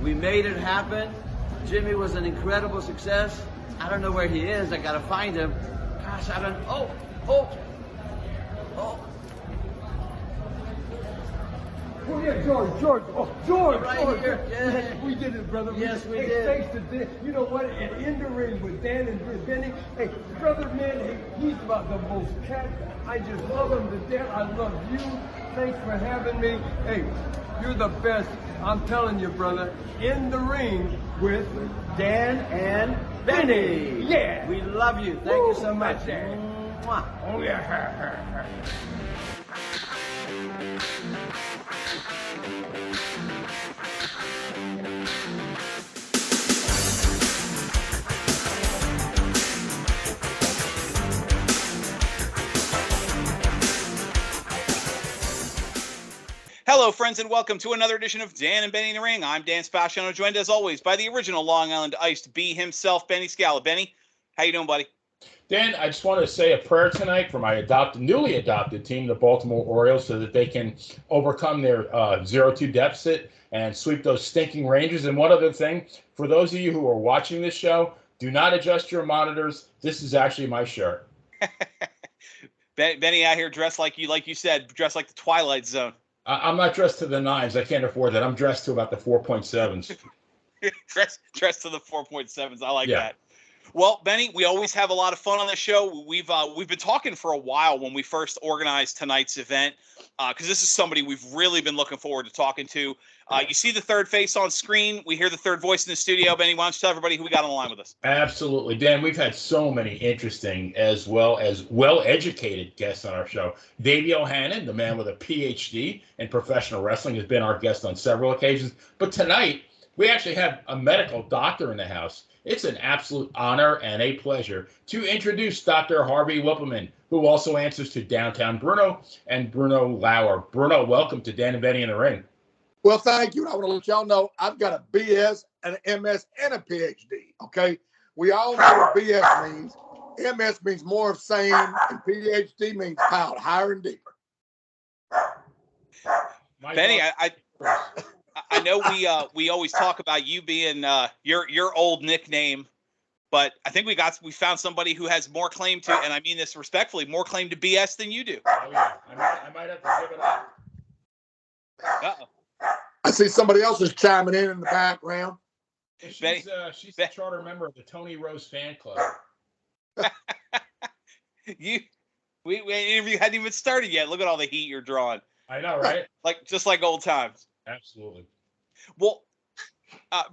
We made it happen. Jimmy was an incredible success. I don't know where he is. I got to find him. Gosh, I don't. Oh. Oh, yeah, George. Oh, George. Right George. here. Yeah. We did it, brother. Yes, we hey, did. Thanks to Dan. You know what? And in the ring with Dan and Benny. Hey, brother, man, he's about the most cat. I just love him to death. I love you. Thanks for having me. Hey, you're the best. I'm telling you, brother. In the ring with Dan and Benny. Yeah. We love you. Thank you so much. Dan. Mwah. Oh, yeah. Hello, friends, and welcome to another edition of Dan and Benny in the Ring. I'm Dan Spasciano, joined as always by the original Long Island Iced B himself, Benny Scala. Benny, how you doing, buddy? Dan, I just want to say a prayer tonight for my newly adopted team, the Baltimore Orioles, so that they can overcome their 0-2 deficit and sweep those stinking Rangers. And one other thing, for those of you who are watching this show, do not adjust your monitors. This is actually my shirt. Benny out here dressed like you said, dressed like the Twilight Zone. I'm not dressed to the nines. I can't afford that. I'm dressed to about the 4.7s. dressed to the 4.7s. I like that. Well, Benny, we always have a lot of fun on this show. We've been talking for a while when we first organized tonight's event, because this is somebody we've really been looking forward to talking to. You see the third face on screen. We hear the third voice in the studio. Benny, why don't you tell everybody who we got on the line with us? Absolutely. Dan, we've had so many interesting as well as well-educated guests on our show. Davey O'Hannon, the man with a PhD in professional wrestling, has been our guest on several occasions. But tonight, we actually have a medical doctor in the house. It's an absolute honor and a pleasure to introduce Dr. Harvey Whippleman, who also answers to Downtown Bruno and Bruno Lauer. Bruno, welcome to Dan and Benny in the Ring. Well, thank you. I want to let y'all know I've got a BS, an MS, and a PhD, okay? We all know what BS means. MS means more of same, and PhD means piled higher and deeper. Benny, I know we always talk about you being your old nickname, but I think we found somebody who has more claim to, and I mean this respectfully, more claim to BS than you do. Oh, yeah. I might have to give it up. Uh-oh. I see somebody else is chiming in the background. She's a charter member of the Tony Rose fan club. We interview hadn't even started yet. Look at all the heat you're drawing. I know, right? Just like old times. Absolutely. Well,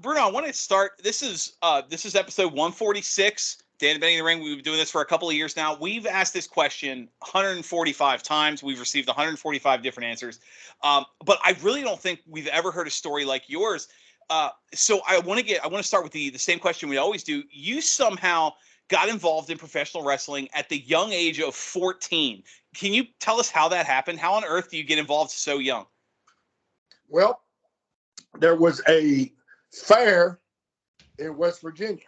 Bruno, I want to start. This is episode 146. Dan and Benny in the Ring. We've been doing this for a couple of years now. We've asked this question 145 times. We've received 145 different answers. But I really don't think we've ever heard a story like yours. So I want to start with the same question we always do. You somehow got involved in professional wrestling at the young age of 14. Can you tell us how that happened? How on earth do you get involved so young? Well, there was a fair in West Virginia,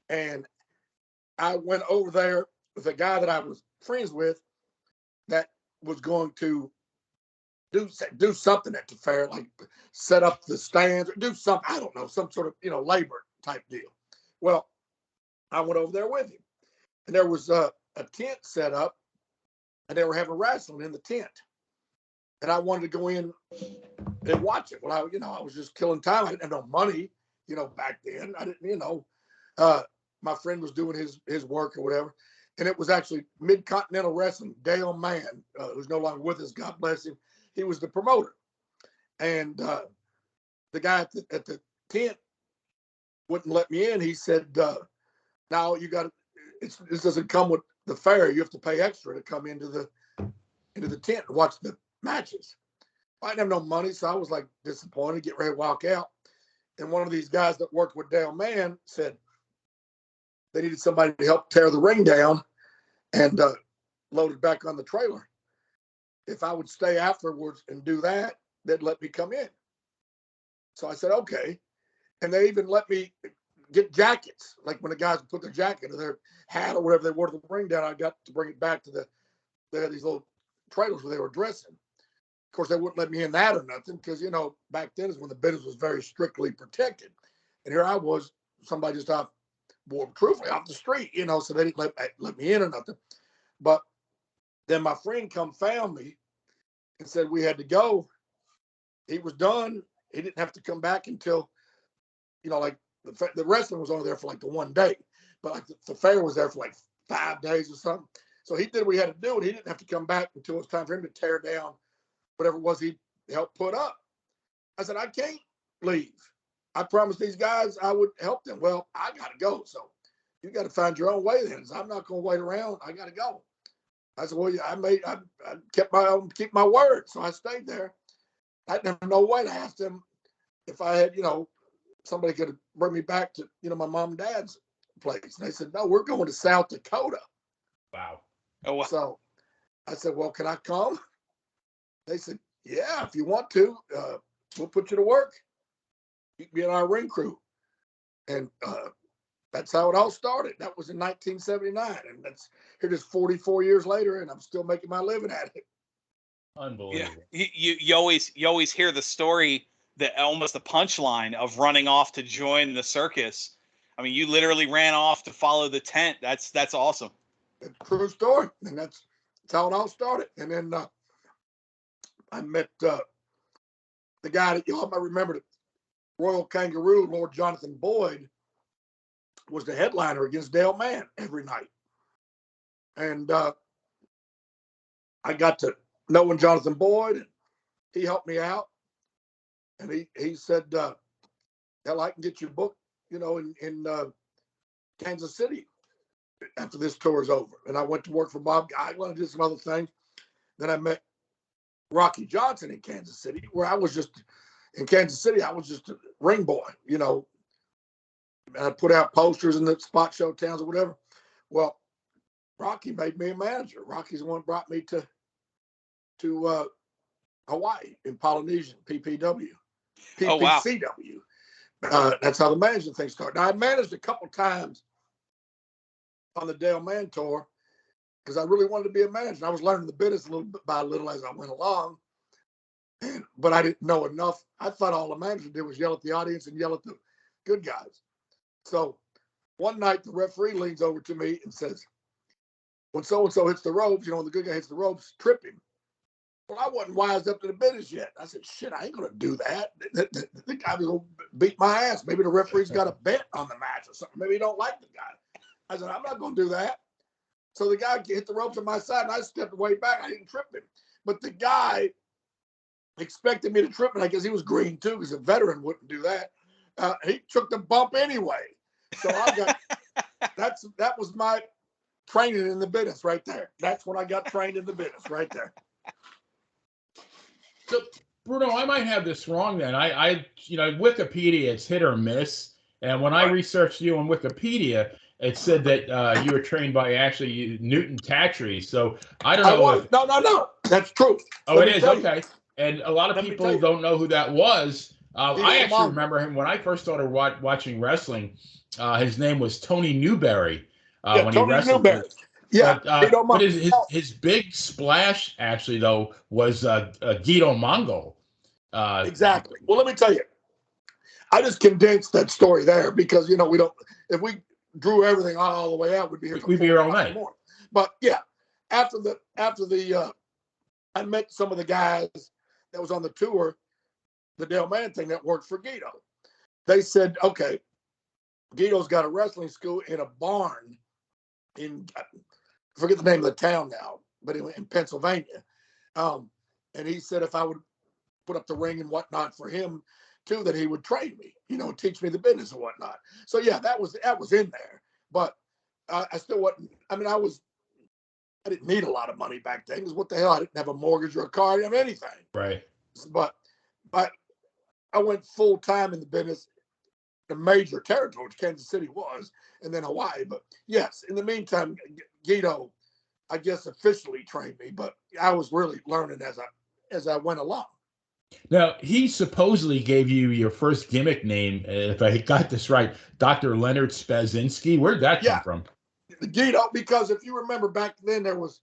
and I went over there with a guy that I was friends with that was going to do something at the fair, like set up the stands or do something, I don't know, some sort of, labor type deal. Well, I went over there with him, and there was a tent set up, and they were having wrestling in the tent. And I wanted to go in and watch it. Well, I was just killing time. I didn't have no money, back then. I didn't, my friend was doing his work or whatever. And it was actually Mid-Continental Wrestling. Dale Mann, who's no longer with us, God bless him. He was the promoter. And the guy at the tent wouldn't let me in. He said, "Now you got to. This doesn't come with the fair. You have to pay extra to come into the tent and watch the matches." I didn't have no money, so I was like disappointed, get ready to walk out. And one of these guys that worked with Dale Mann said they needed somebody to help tear the ring down and load it back on the trailer. If I would stay afterwards and do that, they'd let me come in. So I said, okay. And they even let me get jackets. Like when the guys would put their jacket or their hat or whatever they wore to the ring down, I got to bring it back to they had these little trailers where they were dressing. course, they wouldn't let me in that or nothing because, you know, back then is when the business was very strictly protected. And here I was, somebody just truthfully off the street, you know, so they didn't let me in or nothing. But then my friend found me and said we had to go. He was done. He didn't have to come back until, you know, like the wrestling was only there for like the one day, but like the fair was there for like 5 days or something. So he did what he had to do, and he didn't have to come back until it was time for him to tear down whatever it was he helped put up. I said, I can't leave. I promised these guys I would help them. Well, I got to go. So you got to find your own way then. I'm not going to wait around. I got to go. I said, well, yeah, I kept my word. So I stayed there. I didn't have no way to ask them if I had, you know, somebody could bring me back to, you know, my mom and dad's place. And they said, no, we're going to South Dakota. Wow. Oh, wow. So I said, well, can I come? They said, yeah, if you want to, we'll put you to work. You can be in our ring crew. And that's how it all started. That was in 1979. And that's here just 44 years later, and I'm still making my living at it. Unbelievable. Yeah, you always hear the story, that almost the punchline of running off to join the circus. I mean, you literally ran off to follow the tent. That's awesome. It's a true story, and that's how it all started. And then I met the guy that y'all might remember, the Royal Kangaroo, Lord Jonathan Boyd, was the headliner against Dale Mann every night. And I got to knowing Jonathan Boyd. He helped me out. And he said, hell, I can get you booked, you know, in Kansas City after this tour is over. And I went to work for Bob Geigel and did some other things. Then I met Rocky Johnson in Kansas City, where I was just a ring boy, you know. And I put out posters in the spot show towns or whatever. Well, Rocky made me a manager. Rocky's the one who brought me to Hawaii in Polynesian, PPW. Oh, wow. PPCW. That's how the management thing started. Now, I managed a couple times on the Dale Mann tour because I really wanted to be a manager. I was learning the business a little bit by little as I went along, but I didn't know enough. I thought all the manager did was yell at the audience and yell at the good guys. So one night, the referee leans over to me and says, when so-and-so hits the ropes, you know, when the good guy hits the ropes, trip him. Well, I wasn't wised up to the business yet. I said, shit, I ain't going to do that. The guy was going to beat my ass. Maybe the referee's got a bet on the match or something. Maybe he don't like the guy. I said, I'm not going to do that. So the guy hit the ropes on my side, and I stepped way back. I didn't trip him. But the guy expected me to trip him. I guess he was green, too, because a veteran wouldn't do that. He took the bump anyway. So I got that was my training in the business right there. That's when I got trained in the business right there. So, Bruno, I might have this wrong then. I you know, Wikipedia, it's hit or miss. And when I researched you on Wikipedia, it said that you were trained by actually Newton Tatry. So I don't know. No. That's true. Oh, it is? Okay. And a lot of people don't know who that was. I actually remember him when I first started watching wrestling. His name was Tony Newberry when he wrestled. Newberry. Yeah, but his big splash, actually, though, was Guido Mongol. Exactly. Well, let me tell you, I just condensed that story there because, you know, we don't, if we drew everything all the way out, we'd be here all night. But yeah, after the I met some of the guys that was on the tour, the Dale Mann thing that worked for Guido. They said, okay, Guido's got a wrestling school in a barn in, I forget the name of the town now, but in Pennsylvania. And he said if I would put up the ring and whatnot for him too, that he would train me, you know, teach me the business and whatnot. So yeah, that was in there. But I still wasn't, I mean, I didn't need a lot of money back then because what the hell, I didn't have a mortgage or a car, I didn't have anything. Right. But I went full time in the business, the major territory, which Kansas City was, and then Hawaii. But yes, in the meantime, Guido, I guess, officially trained me, but I was really learning as I went along. Now, he supposedly gave you your first gimmick name, if I got this right, Dr. Leonard Spazinski. Where'd that come from? Guido, because if you remember back then, there was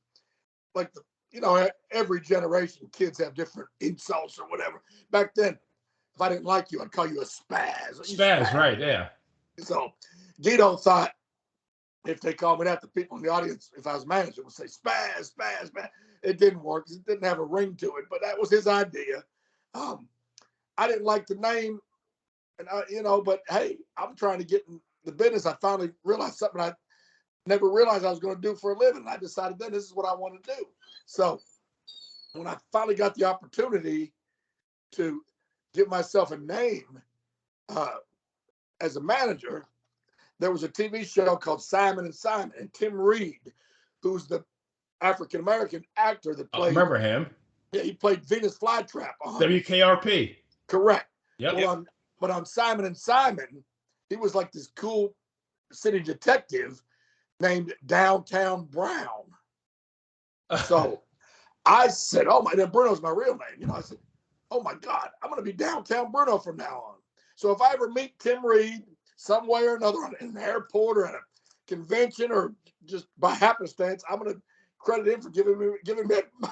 like every generation, kids have different insults or whatever. Back then, if I didn't like you, I'd call you a spaz. Spaz, right? Yeah. So Guido thought if they called me that, the people in the audience, if I was manager, would say spaz, spaz, spaz. It didn't work. It didn't have a ring to it, but that was his idea. I didn't like the name, and but hey, I'm trying to get in the business. I finally realized something I never realized I was going to do for a living. I decided then this is what I want to do. So when I finally got the opportunity to give myself a name as a manager, there was a TV show called Simon and Simon, and Tim Reed, who's the African-American actor that played. I remember him. Yeah, he played Venus Flytrap on WKRP. Correct. Yep. But on Simon and Simon, he was like this cool city detective named Downtown Brown. So I said, oh my, then Bruno's my real name. I said, oh my God, I'm going to be Downtown Bruno from now on. So if I ever meet Tim Reed some way or another in an airport or at a convention or just by happenstance, I'm going to credit him for giving me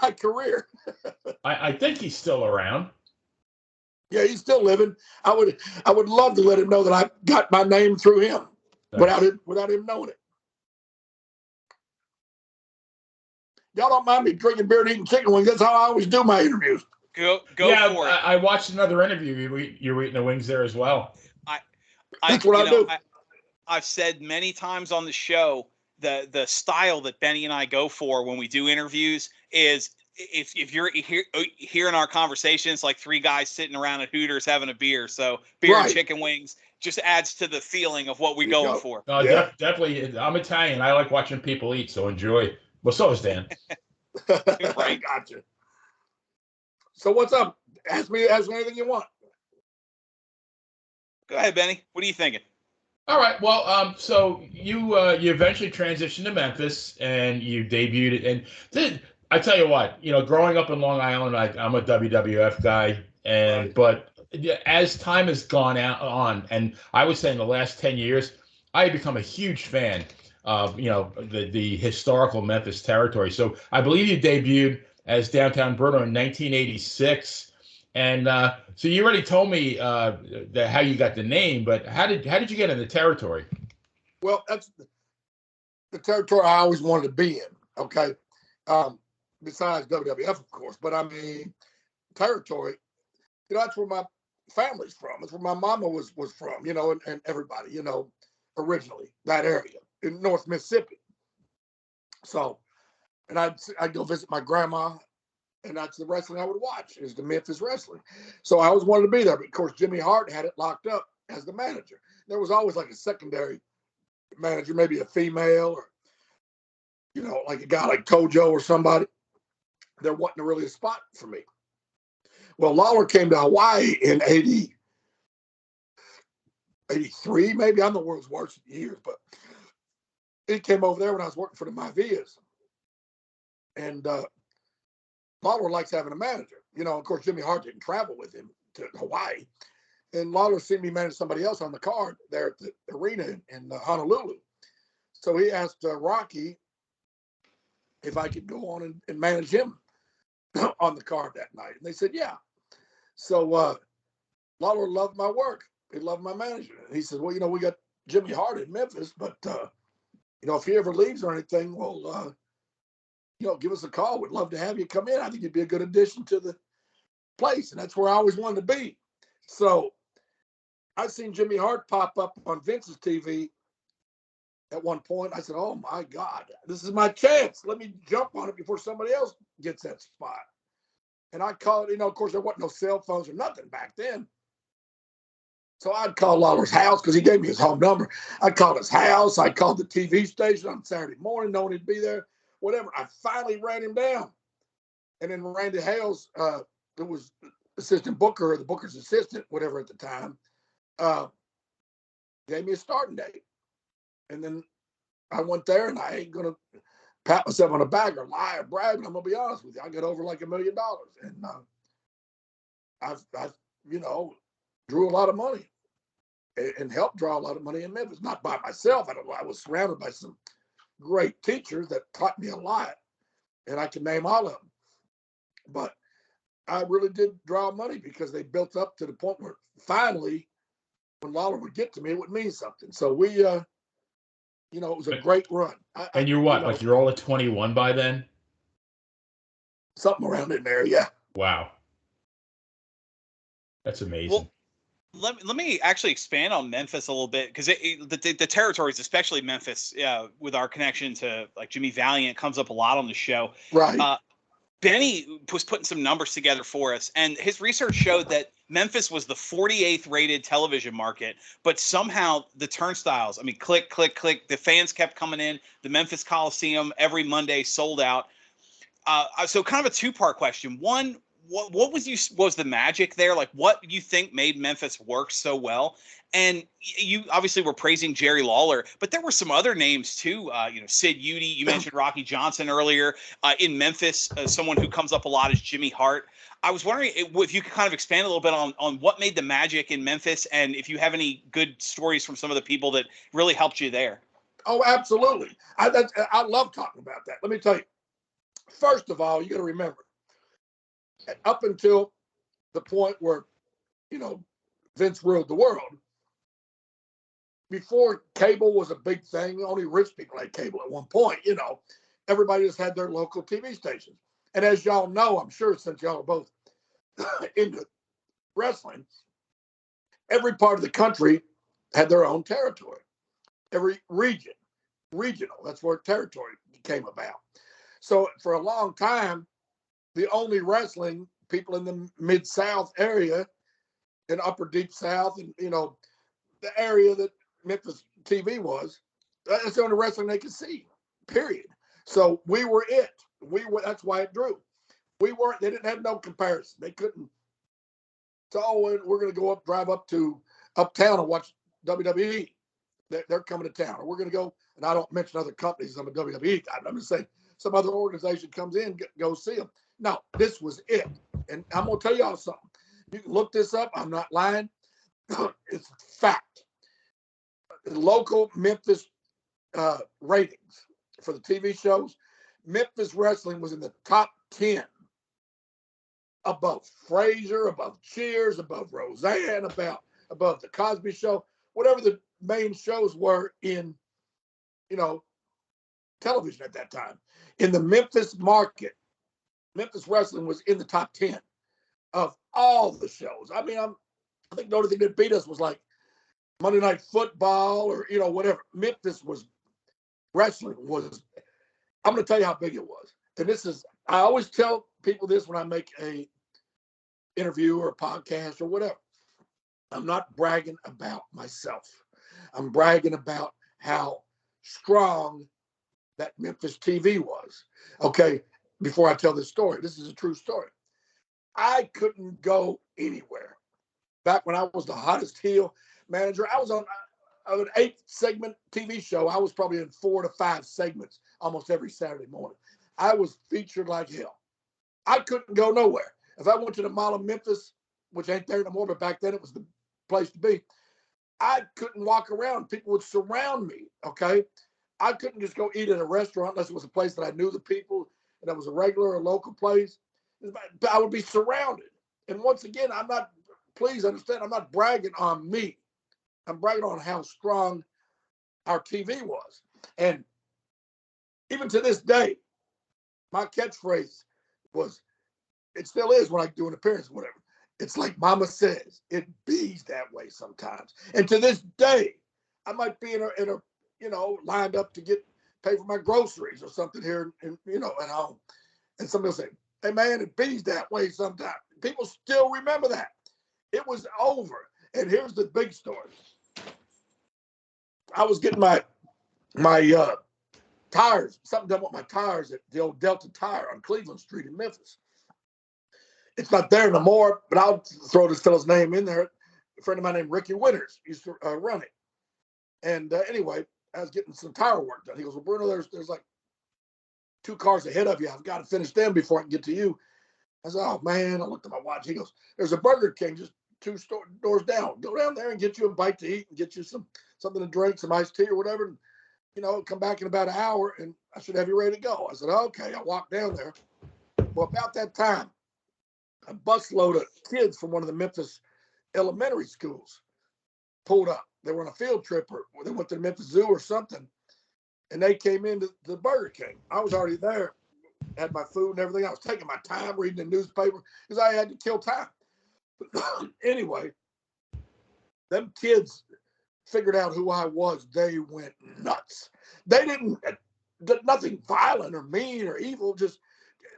my career. I think he's still around. Yeah, he's still living. I would love to let him know that I got my name through him without him knowing it. Y'all don't mind me drinking beer and eating chicken wings. That's how I always do my interviews. Go yeah, for it. I watched another interview. You were eating the wings there as well. That's what I do. I've said many times on the show the style that Benny and I go for when we do interviews is if you're hearing our conversations like three guys sitting around at Hooters having a beer. So beer and chicken wings just adds to the feeling of what we're going for. Definitely. I'm Italian. I like watching people eat, so enjoy. Well, so is Dan. Right, gotcha. So what's up? Ask me anything you want. Go ahead, Benny. What are you thinking? All right. Well, so you eventually transitioned to Memphis and you debuted it. And I tell you what, growing up in Long Island, I'm a WWF guy, but as time has gone on, and I would say in the last 10 years, I have become a huge fan of the historical Memphis territory. So I believe you debuted as Downtown Bruno in 1986. And so you already told me how you got the name, but how did you get in the territory? Well, that's the territory I always wanted to be in. Okay, besides WWF, of course, but I mean territory. That's where my family's from. It's where my mama was from. And everybody. Originally that area in North Mississippi. So, and I'd go visit my grandma. And that's the wrestling I would watch is the Memphis wrestling. So I always wanted to be there. But of course, Jimmy Hart had it locked up as the manager. There was always like a secondary manager, maybe a female or, like a guy like Tojo or somebody. There wasn't really a spot for me. Well, Lawler came to Hawaii in 83, maybe. I'm the world's worst years, but he came over there when I was working for the Mavias. And, Lawler likes having a manager. Of course, Jimmy Hart didn't travel with him to Hawaii. And Lawler seen me manage somebody else on the card there at the arena in Honolulu. So he asked Rocky if I could go on and manage him on the card that night. And they said, yeah. So Lawler loved my work. He loved my management. And he said, well, we got Jimmy Hart in Memphis, but, if he ever leaves or anything, well, give us a call. We'd love to have you come in. I think you'd be a good addition to the place. And that's where I always wanted to be. So I seen Jimmy Hart pop up on Vince's TV at one point. I said, oh my God, this is my chance. Let me jump on it before somebody else gets that spot. And I called, of course, there wasn't no cell phones or nothing back then. So I'd call Lawler's house because he gave me his home number. I'd call his house. I called the TV station on Saturday morning, knowing he'd be there. Whatever. I finally ran him down. And then Randy Hales, who was assistant booker or the booker's assistant, whatever at the time, gave me a starting date. And then I went there, and I ain't going to pat myself on the back or lie or brag, but I'm going to be honest with you. I got over like $1 million. And I've drew a lot of money and helped draw a lot of money in Memphis. Not by myself. I was surrounded by some great teachers that taught me a lot, and I can name all of them. But I really did draw money because they built up to the point where finally, when Lawler would get to me, it would mean something. So we, it was a great run. And you're what? Like you're all at 21 by then? Something around in there, yeah. Wow. That's amazing. Well, let me actually expand on Memphis a little bit, because the territories, especially Memphis, with our connection to like Jimmy Valiant, comes up a lot on the show. Right. Benny was putting some numbers together for us, and his research showed that Memphis was the 48th rated television market, but somehow the turnstiles, I mean, click, click, click, the fans kept coming in. The Memphis Coliseum every Monday sold out. So kind of a two-part question. One, what was the magic there? Like, what you think made Memphis work so well? And you obviously were praising Jerry Lawler, but there were some other names too. Sid Udy. You mentioned Rocky Johnson earlier. In Memphis, someone who comes up a lot is Jimmy Hart. I was wondering if you could kind of expand a little bit on what made the magic in Memphis, and if you have any good stories from some of the people that really helped you there. Oh, absolutely. I love talking about that. Let me tell you. First of all, you got to remember, up until the point where, Vince ruled the world, before cable was a big thing, only rich people had cable at one point, everybody just had their local TV stations. And as y'all know, I'm sure since y'all are both into wrestling, every part of the country had their own territory. Every regional, that's where territory came about. So for a long time, the only wrestling people in the Mid-South area and Upper Deep South and, the area that Memphis TV was, that's the only wrestling they could see, period. So we were it. That's why it drew. They didn't have no comparison. They couldn't. So we're going to drive up to uptown and watch WWE. They're coming to town. Or we're going to go, and I don't mention other companies. I'm a WWE guy. I'm just saying some other organization comes in, go see them. No, this was it. And I'm going to tell y'all something. You can look this up. I'm not lying. It's fact. The local Memphis ratings for the TV shows, Memphis wrestling was in the top 10, above Frasier, above Cheers, above Roseanne, above the Cosby Show, whatever the main shows were in, television at that time. In the Memphis market, Memphis wrestling was in the top 10 of all the shows. I mean, I think the only thing that beat us was like Monday Night Football or, whatever. Memphis wrestling was, I'm going to tell you how big it was. And I always tell people this when I make a interview or a podcast or whatever. I'm not bragging about myself. I'm bragging about how strong that Memphis TV was. Okay, before I tell this story, this is a true story. I couldn't go anywhere. Back when I was the hottest heel manager, I was on an 8-segment TV show. I was probably in 4 to 5 segments almost every Saturday morning. I was featured like hell. I couldn't go nowhere. If I went to the Mall of Memphis, which ain't there no more, but back then it was the place to be, I couldn't walk around. People would surround me, okay? I couldn't just go eat at a restaurant unless it was a place that I knew the people and it was a regular or local place. I would be surrounded. And once again, please understand, I'm not bragging on me. I'm bragging on how strong our TV was. And even to this day, my catchphrase was, it still is when I do an appearance or whatever. It's like Mama says, it bees that way sometimes. And to this day, I might be in a lined up to pay for my groceries or something here, at home. And somebody will say, hey man, it bees that way sometimes. People still remember that. It was over. And here's the big story. I was getting my tires, something done with my tires at the old Delta Tire on Cleveland Street in Memphis. It's not there no more, but I'll throw this fellow's name in there. A friend of mine named Ricky Winters used to run it. And anyway, I was getting some tire work done. He goes, well, Bruno, there's like 2 cars ahead of you. I've got to finish them before I can get to you. I said, oh, man. I looked at my watch. He goes, there's a Burger King just 2 doors down. Go down there and get you a bite to eat and get you something to drink, some iced tea or whatever. And, come back in about an hour, and I should have you ready to go. I said, okay. I walked down there. Well, about that time, a busload of kids from one of the Memphis elementary schools pulled up. They were on a field trip, or they went to the Memphis Zoo or something, and they came into the Burger King. I was already there, had my food and everything. I was taking my time reading the newspaper because I had to kill time. Anyway, them kids figured out who I was. They went nuts. They did nothing violent or mean or evil. Just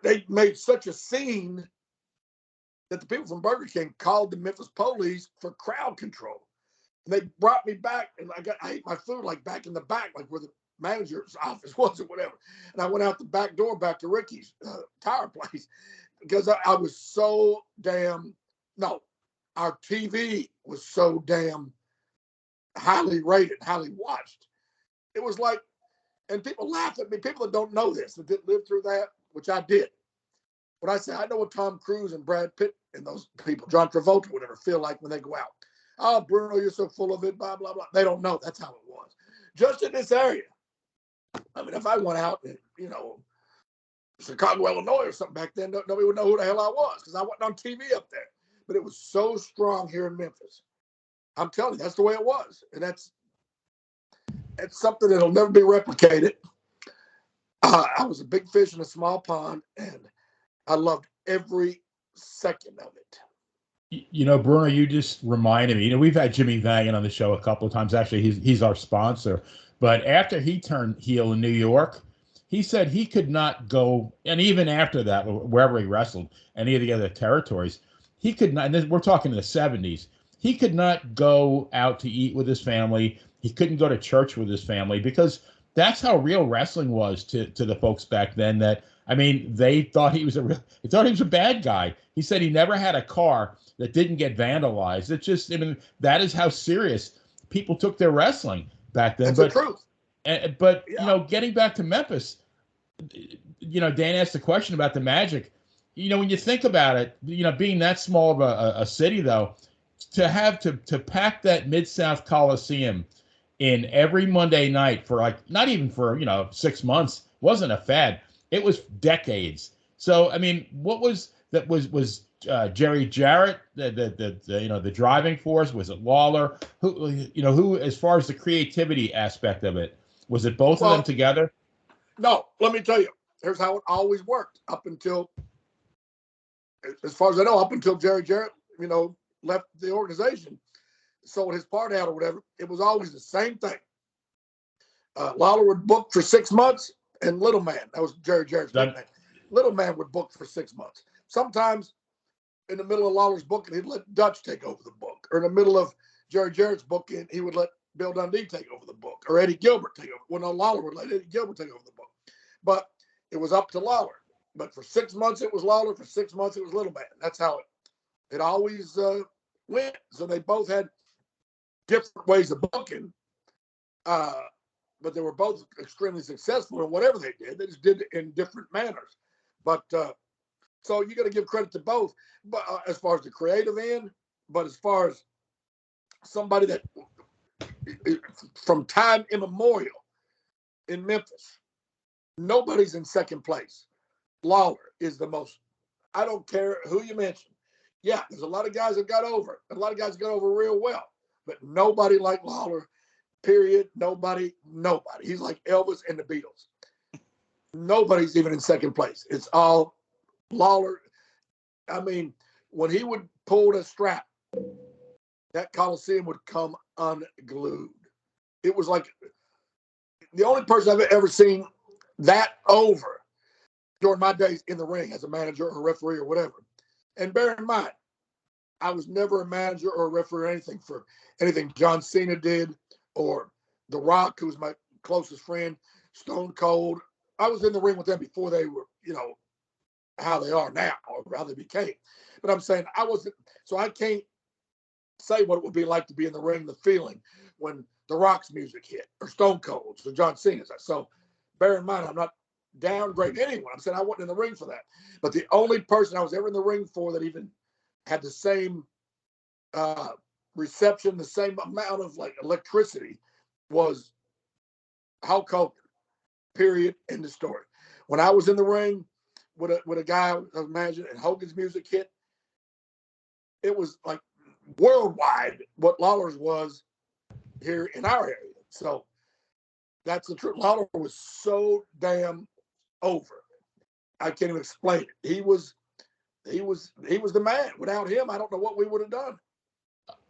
they made such a scene that the people from Burger King called the Memphis police for crowd control. And they brought me back, and I ate my food like back in the back, like where the manager's office was or whatever. And I went out the back door back to Ricky's tire place because I was so damn, no, our TV was so damn highly rated, highly watched. It was like, and people laugh at me, people that don't know this, that didn't live through that, which I did. When I say, I know what Tom Cruise and Brad Pitt and those people, John Travolta, whatever, feel like when they go out. Oh, Bruno, you're so full of it, blah, blah, blah. They don't know. That's how it was. Just in this area. I mean, if I went out in, Chicago, Illinois or something back then, nobody would know who the hell I was because I wasn't on TV up there. But it was so strong here in Memphis. I'm telling you, that's the way it was. And that's something that'll never be replicated. I was a big fish in a small pond, and I loved every second of it. Bruno, you just reminded me, we've had Jimmy Valiant on the show a couple of times. Actually, he's our sponsor. But after he turned heel in New York, he said he could not go, and even after that, wherever he wrestled, any of the other territories, he could not, and we're talking in the 70s, he could not go out to eat with his family. He couldn't go to church with his family because that's how real wrestling was to the folks back then. That, I mean, they thought he was a bad guy. He said he never had a car that didn't get vandalized. It's just, I mean, that is how serious people took their wrestling back then. That's the truth. But yeah. Getting back to Memphis, Dan asked the question about the Magic. When you think about it, being that small of a city, though, to pack that Mid-South Coliseum in every Monday night for not even for 6 months wasn't a fad. It was decades. So I mean, what was that? Was Jerry Jarrett the driving force? Was it Lawler? Who as far as the creativity aspect of it, was it both of them together? No, let me tell you. Here's how it always worked up until, as far as I know, up until Jerry Jarrett left the organization, sold his part out or whatever. It was always the same thing. Lawler would book for 6 months, and Little Man, that was Jerry Jarrett's name. Little Man would book for 6 months. Sometimes in the middle of Lawler's booking, he'd let Dutch take over the book. Or in the middle of Jerry Jarrett's booking, he would let Bill Dundee take over the book. Or Eddie Gilbert take over. Well, no, Lawler would let Eddie Gilbert take over the book. But it was up to Lawler. But for 6 months, it was Lawler. For 6 months, it was Little Man. That's how it always went. So they both had different ways of booking. But they were both extremely successful in whatever they did. They just did it in different manners. But so you got to give credit to both. But as far as the creative end, but as far as somebody that from time immemorial in Memphis, nobody's in second place. Lawler is the most. I don't care who you mention. Yeah, there's a lot of guys that got over. A lot of guys got over real well, but nobody like Lawler. Period. Nobody. He's like Elvis and the Beatles. Nobody's even in second place. It's all Lawler. I mean, when he would pull the strap, that Coliseum would come unglued. It was like the only person I've ever seen that over during my days in the ring as a manager or referee or whatever. And bear in mind, I was never a manager or a referee or anything for anything John Cena did, or The Rock, who was my closest friend, Stone Cold. I was in the ring with them before they were, how they are now, or how they became. But I'm saying I wasn't, so I can't say what it would be like to be in the ring, the feeling when The Rock's music hit, or Stone Cold's, or John Cena's. So bear in mind, I'm not downgrading anyone. I'm saying I wasn't in the ring for that. But the only person I was ever in the ring for that even had the same reception, the same amount of electricity was Hulk Hogan. Period. End of story. When I was in the ring with a guy I was managing and Hogan's music hit, it was like worldwide what Lawler's was here in our area. So that's the truth. Lawler was so damn over. I can't even explain it. He was the man. Without him, I don't know what we would have done.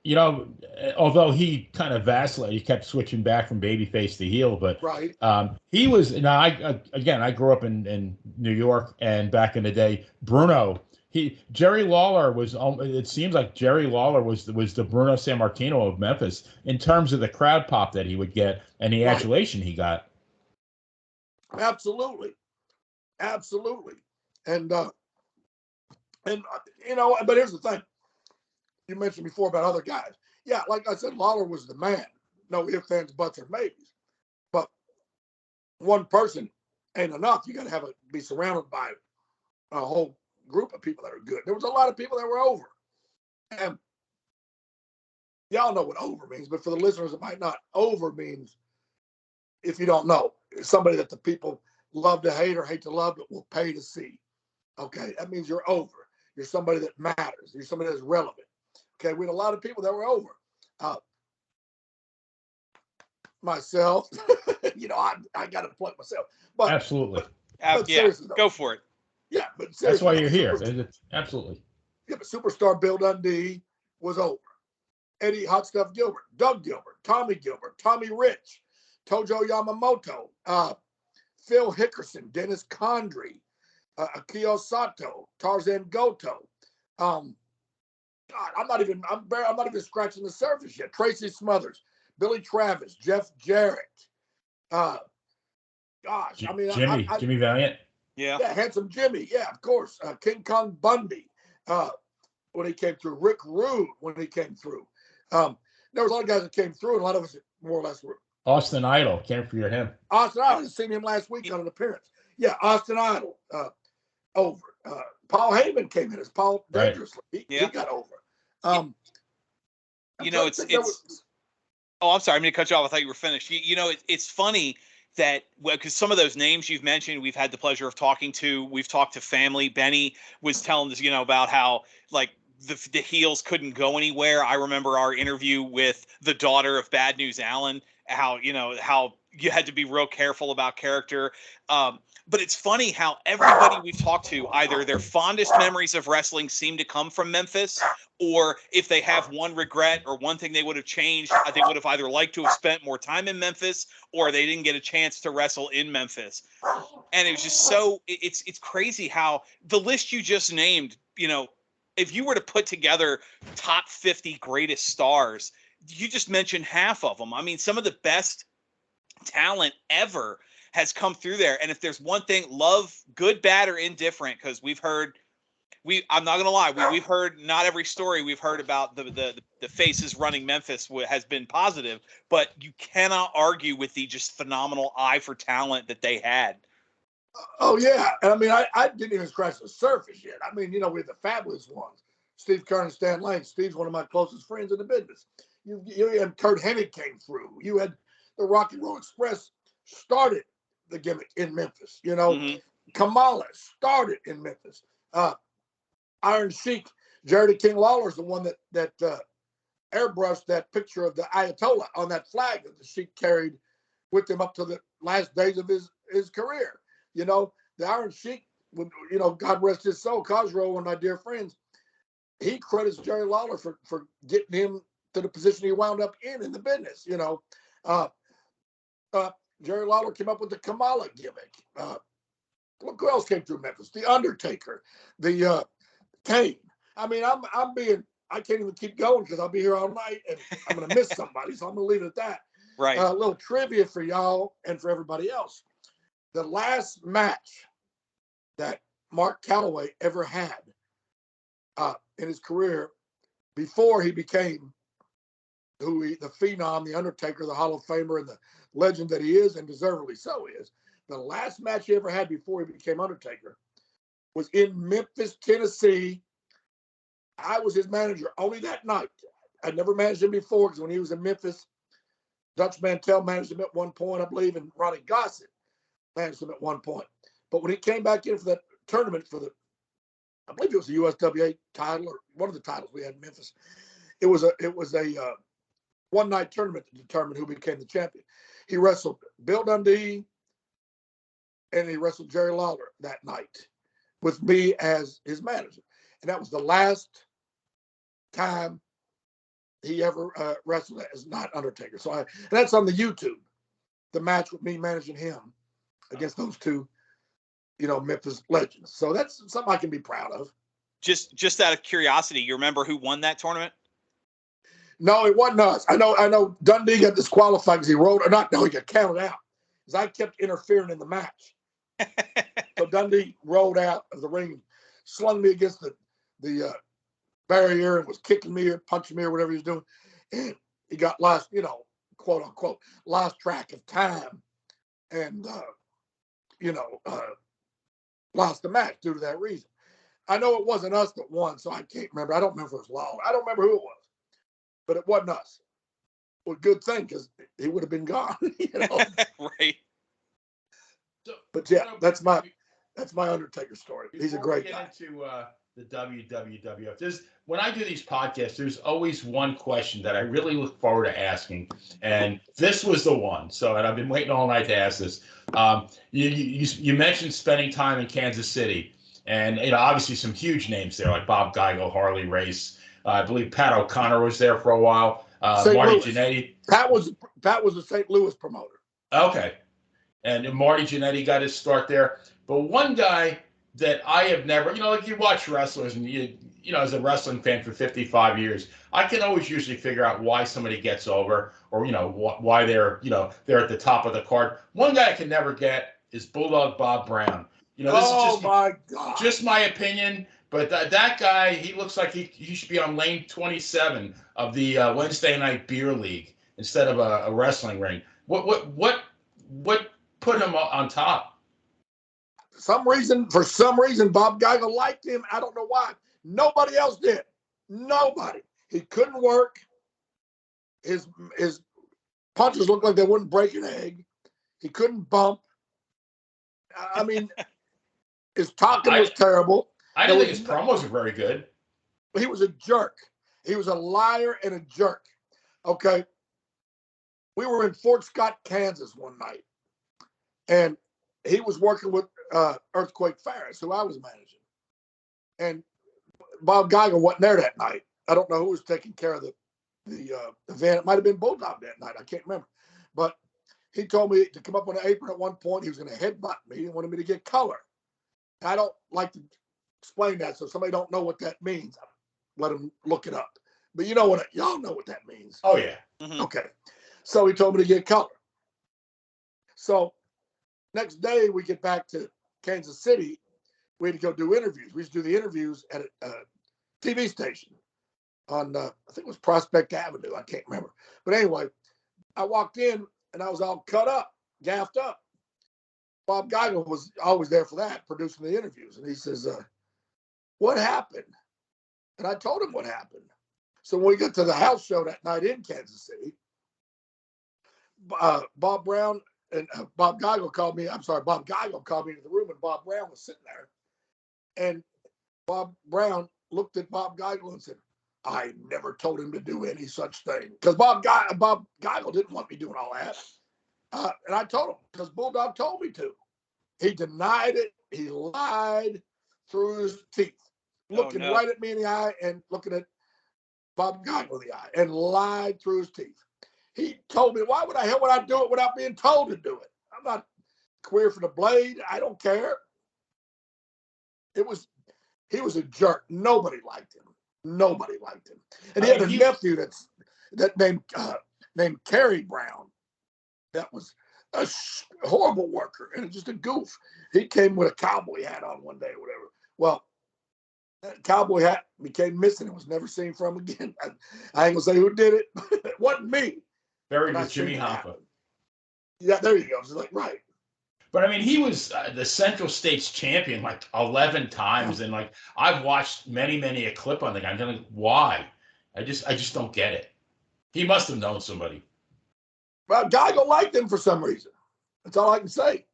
You know, although he kind of vacillated, he kept switching back from babyface to heel, but Right. he was. Now, I grew up in New York, and back in the day, Bruno. Jerry Lawler was. It seems like Jerry Lawler was the Bruno Sammartino of Memphis in terms of the crowd pop that he would get and the adulation he got. Absolutely, absolutely, and you know, but here's the thing. You mentioned before about other guys. Yeah, like I said, Lawler was the man. No ifs, ands, buts, or maybes. But one person ain't enough. You got to be surrounded by a whole group of people that are good. There was a lot of people that were over. And y'all know what over means, but for the listeners, it might not. Over means, if you don't know, somebody that the people love to hate or hate to love, but will pay to see. Okay, that means you're over. You're somebody that matters. You're somebody that's relevant. Okay, we had a lot of people that were over. Myself, you know, I got to plug myself. But absolutely. But Yeah, seriously, though, go for it. Yeah, but seriously, that's why you're here. Absolutely. Yeah, but superstar Bill Dundee was over. Eddie Hot Stuff Gilbert, Doug Gilbert, Tommy Rich, Tojo Yamamoto, Phil Hickerson, Dennis Condrey, Akio Sato, Tarzan Goto. God, I'm not even scratching the surface yet. Tracy Smothers, Billy Travis, Jeff Jarrett. Gosh, I mean, Jimmy Valiant. Yeah, Handsome Jimmy. Yeah, of course. King Kong Bundy when he came through. Rick Rude when he came through. There was a lot of guys that came through, and a lot of us more or less were. Austin Idol, can't forget him. Austin Idol, I seen him last week on an appearance. Yeah, Austin Idol over. Paul Heyman came in as Paul Dangerously. He got over. You know, it's. Oh, I'm sorry. I'm going to cut you off. I thought you were finished. You know, it's funny that because some of those names you've mentioned, we've had the pleasure of talking to. We've talked to family. Benny was telling us, you know, about how like the heels couldn't go anywhere. I remember our interview with the daughter of Bad News Allen. How you had to be real careful about character. But it's funny how everybody we've talked to, either their fondest memories of wrestling seem to come from Memphis, or if they have one regret or one thing they would have changed, they would have either liked to have spent more time in Memphis, or they didn't get a chance to wrestle in Memphis. And it was just it's crazy how the list you just named, you know, if you were to put together top 50 greatest stars, you just mentioned half of them. I mean, some of the best talent ever has come through there. And if there's one thing, love, good, bad, or indifferent, because I'm not going to lie, we've heard not every story we've heard about the faces running Memphis has been positive, but you cannot argue with the just phenomenal eye for talent that they had. Oh, yeah. And I mean, I didn't even scratch the surface yet. I mean, you know, we had the fabulous ones. Steve Kerr and Stan Lane. Steve's one of my closest friends in the business. You had Kurt Hennig came through. You had the Rock and Roll Express started the gimmick in Memphis. You know, Kamala started in Memphis. Iron Sheik, Jerry King Lawler's the one that airbrushed that picture of the Ayatollah on that flag that the Sheik carried with him up to the last days of his career. You know, the Iron Sheik, you know, God rest his soul, Cosgrove, one of my dear friends, he credits Jerry Lawler for getting him to the position he wound up in the business. You know, Jerry Lawler came up with the Kamala gimmick. Look who else came through Memphis? The Undertaker, the Kane. I mean, I can't even keep going because I'll be here all night and I'm going to miss somebody. So I'm going to leave it at that. Right. A little trivia for y'all and for everybody else. The last match that Mark Calloway ever had in his career before he became the Phenom, the Undertaker, the Hall of Famer, and the legend that he is, and deservedly so is, the last match he ever had before he became Undertaker was in Memphis, Tennessee. I was his manager only that night. I'd never managed him before because when he was in Memphis, Dutch Mantell managed him at one point, I believe, and Ronnie Gossett managed him at one point. But when he came back in for that tournament for the I believe it was a USWA title or one of the titles we had in Memphis. It was a one-night tournament to determine who became the champion. He wrestled Bill Dundee and he wrestled Jerry Lawler that night with me as his manager. And that was the last time he ever wrestled as not Undertaker. So and that's on the YouTube, the match with me managing him against those two, Memphis legends. So that's something I can be proud of. Just out of curiosity, you remember who won that tournament? No, it wasn't us. I know Dundee got disqualified because he rolled, or not, no, he got counted out because I kept interfering in the match. So Dundee rolled out of the ring, slung me against the barrier and was kicking me or punching me or whatever he was doing. And he got lost, quote unquote, lost track of time and, lost the match due to that reason. I know it wasn't us that won, so I can't remember. I don't remember if it was Lawler. I don't remember who it was, but it wasn't us. Well, good thing because he would have been gone, Right. But yeah, that's my Undertaker story. He's a great guy. Get into the WWF. When I do these podcasts, there's always one question that I really look forward to asking, and this was the one. So, and I've been waiting all night to ask this. You mentioned spending time in Kansas City, and obviously some huge names there like Bob Geigel, Harley Race. I believe Pat O'Connor was there for a while. Marty Jannetty. Pat was a St. Louis promoter. Okay. And Marty Jannetty got his start there. But one guy that I have never, like you watch wrestlers and as a wrestling fan for 55 years, I can always usually figure out why somebody gets over or, why they're at the top of the card. One guy I can never get is Bulldog Bob Brown. This is just my opinion. But that guy, he looks like he should be on lane 27 of the Wednesday Night Beer League instead of a wrestling ring. What put him on top? For some reason, Bob Geigel liked him. I don't know why. Nobody else did. Nobody. He couldn't work. His punches looked like they wouldn't break an egg. He couldn't bump. I mean, his talking was terrible. I didn't think his promos were very good. He was a jerk. He was a liar and a jerk. Okay. We were in Fort Scott, Kansas one night, and he was working with Earthquake Ferris, who I was managing. And Bob Geigel wasn't there that night. I don't know who was taking care of the event. It might have been Bulldog that night. I can't remember. But he told me to come up on the apron at one point. He was going to headbutt me and wanted me to get color. I don't like to explain that, so if somebody don't know what that means, let them look it up. But y'all know what that means. Oh, yeah. Mm-hmm. Okay. So he told me to get color. So next day we get back to Kansas City. We had to go do interviews. We used to do the interviews at a TV station on, I think it was Prospect Avenue. I can't remember. But anyway, I walked in and I was all cut up, gaffed up. Bob Geigel was always there for that, producing the interviews. And he says, what happened? And I told him what happened. So when we got to the house show that night in Kansas City, Bob Brown and Bob Geigel called me into the room, and Bob Brown was sitting there. And Bob Brown looked at Bob Geigel and said, I never told him to do any such thing. Because Bob Geigel didn't want me doing all that. And I told him, because Bulldog told me to. He denied it. He lied through his teeth, looking right at me in the eye and looking at Bob Geigel in the eye, and lied through his teeth. He told me, why would I do it without being told to do it? I'm not queer for the blade. I don't care. He was a jerk. Nobody liked him. And he had a nephew that named Kerry Brown. That was a horrible worker and just a goof. He came with a cowboy hat on one day or whatever. Well, that cowboy hat became missing and was never seen from again. I ain't gonna say who did it. It wasn't me. Buried with Jimmy Hoffa. Yeah, there you go. It's like, right. But I mean, he was the Central States champion like 11 times, and like I've watched many a clip on the guy. I'm like, why? I just don't get it. He must have known somebody. Well, Geigel liked him for some reason. That's all I can say.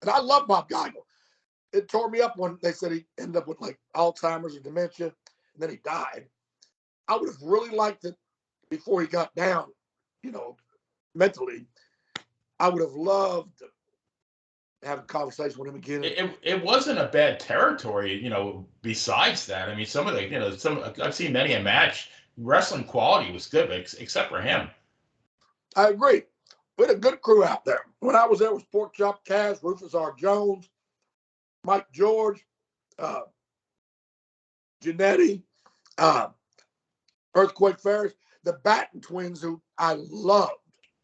And I love Bob Geigel. it tore me up when they said he ended up with like Alzheimer's or dementia, and then he died. I would have really liked it before he got down, mentally. I would have loved to have a conversation with him again. It wasn't a bad territory, besides that. I mean, some of the, I've seen many a match. Wrestling quality was good, except for him. I agree. We had a good crew out there. When I was there, it was Pork Chop Cash, Rufus R. Jones, Mike George, Janetti, Earthquake Ferris, the Batten twins, who I loved.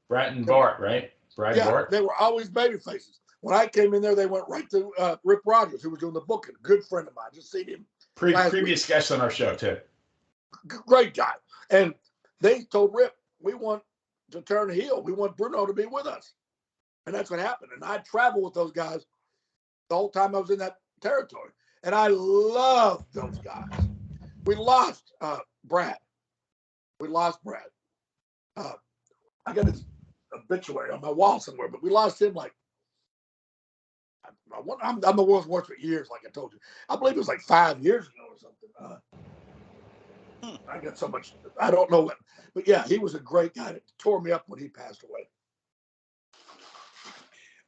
Brad and Bart, right? Brad and Bart. They were always baby faces. When I came in there, they went right to Rip Rogers, who was doing the booking. Good friend of mine. Just seen him. Previous guest on our show, too. Great guy. And they told Rip, we want to turn heel. We want Bruno to be with us. And that's what happened. And I traveled with those guys the whole time I was in that territory. And I loved those guys. We lost Brad. We lost Brad. I got his obituary on my wall somewhere, but we lost him like, I'm the world's worst for years, like I told you. I believe it was like 5 years ago or something. I got so much, I don't know what, but yeah, he was a great guy that tore me up when he passed away.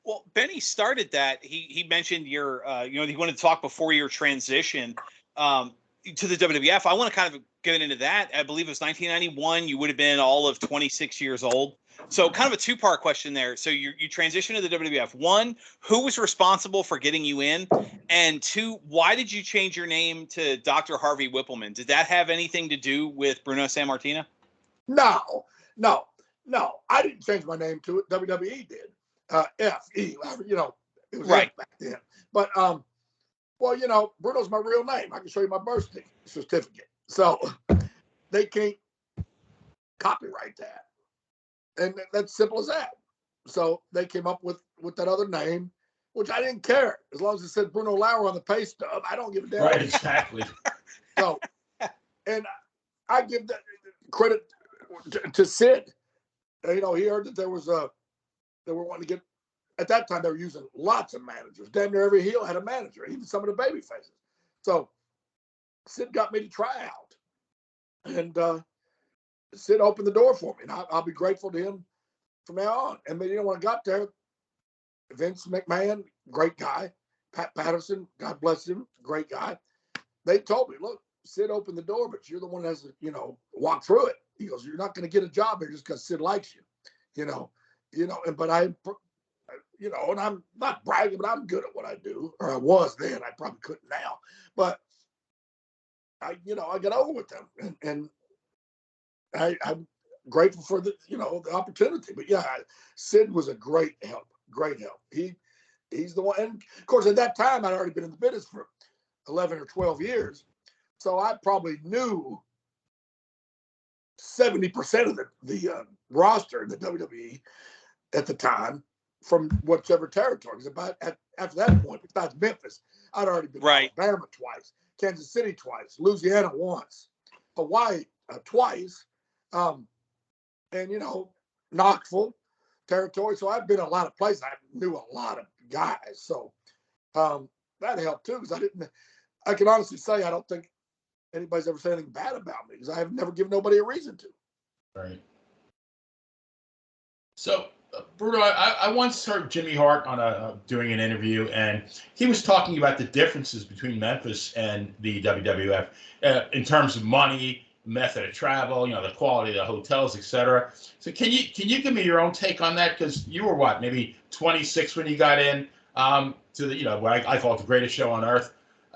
Well, Benny started that. He mentioned your, he wanted to talk before your transition to the WWF. I want to kind of get into that. I believe it was 1991. You would have been all of 26 years old. So kind of a two-part question there. So you transitioned to the WWF. One, who was responsible for getting you in? And two, why did you change your name to Dr. Harvey Whippleman? Did that have anything to do with Bruno Sammartino? No. I didn't change my name to it. WWE did. F.E., it was right back then. But, Bruno's my real name. I can show you my birth certificate. So they can't copyright that. And that's simple as that. So they came up with that other name, which I didn't care. As long as it said Bruno Lauer on the pay stub, I don't give a damn. Right, exactly. So, and I give that credit to Sid. He heard that they were wanting to get, at that time they were using lots of managers. Damn near every heel had a manager, even some of the baby faces. So Sid got me to try out. And Sid opened the door for me, and I'll be grateful to him from now on. And when I got there, Vince McMahon, great guy. Pat Patterson, God bless him, great guy. They told me, look, Sid opened the door, but you're the one that has to, walk through it. He goes, you're not going to get a job here just because Sid likes you, but and I'm not bragging, but I'm good at what I do, or I was then. I probably couldn't now, but I got over with them, and I'm grateful for the opportunity. But yeah, Sid was a great help. He's the one. And of course, at that time, I'd already been in the business for 11 or 12 years. So I probably knew 70% of the roster in the WWE at the time from whichever territory. Because after that point, besides Memphis, I'd already been to Alabama twice, Kansas City twice, Louisiana once, Hawaii twice, and Knoxville territory. So I've been a lot of places. I knew a lot of guys. So that helped too, because I can honestly say I don't think anybody's ever said anything bad about me, because I have never given nobody a reason to. Right. So, Bruno, I once heard Jimmy Hart on doing an interview, and he was talking about the differences between Memphis and the WWF in terms of money, method of travel, the quality of the hotels, etc. So can you give me your own take on that? Because you were what, maybe 26 when you got in to the what I call it the greatest show on earth,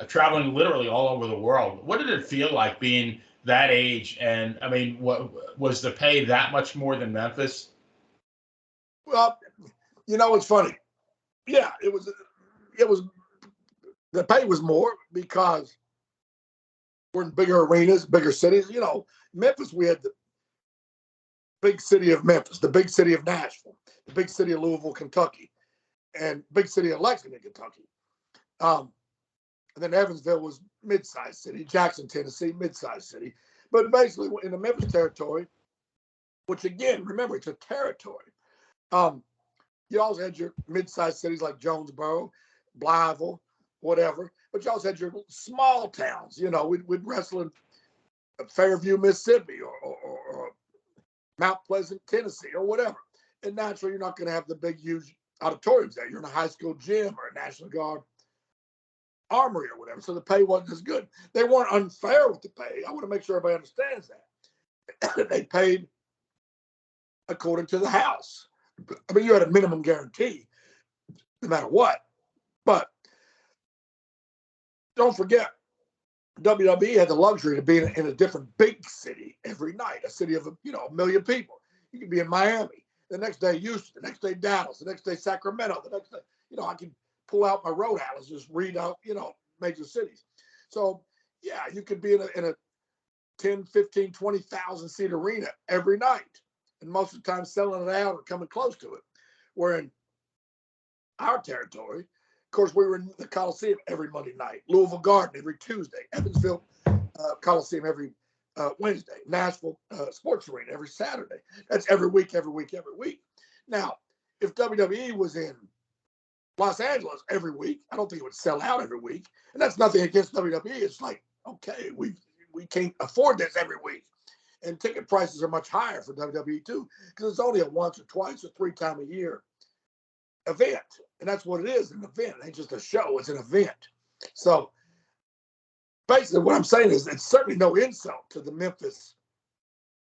traveling literally all over the world. What did it feel like being that age? And I mean, what was the pay that much more than Memphis? Well, it's funny. Yeah, it was the pay was more because we're in bigger arenas, bigger cities. Memphis, we had the big city of Memphis, the big city of Nashville, the big city of Louisville, Kentucky, and big city of Lexington, Kentucky. And then Evansville was mid-sized city, Jackson, Tennessee, mid-sized city. But basically in the Memphis territory, which again, remember, it's a territory. You also had your mid-sized cities like Jonesboro, Blytheville, whatever. But you also had your small towns. You know, we'd wrestle in Fairview, Mississippi, or Mount Pleasant, Tennessee, or whatever. And naturally, you're not going to have the big, huge auditoriums there. You're in a high school gym or a National Guard armory or whatever. So the pay wasn't as good. They weren't unfair with the pay. I want to make sure everybody understands that. They paid according to the house. I mean, you had a minimum guarantee no matter what. But don't forget, WWE had the luxury of being in a different big city every night, a city of, a million people. You could be in Miami, the next day Houston, the next day Dallas, the next day Sacramento, the next day, I can pull out my road atlas, just read out, major cities. So, yeah, you could be in a 10, 15, 20,000 seat arena every night. And most of the time selling it out or coming close to it. Where in our territory, of course, we were in the Coliseum every Monday night, Louisville Garden every Tuesday, Evansville Coliseum every Wednesday, Nashville Sports Arena every Saturday. That's every week. Now, if WWE was in Los Angeles every week, I don't think it would sell out every week. And that's nothing against WWE. It's like, okay, we can't afford this every week. And ticket prices are much higher for WWE too, because it's only a once or twice or 3 times a year event. And that's what it is, an event. It ain't just a show, it's an event. So basically what I'm saying is it's certainly no insult to the Memphis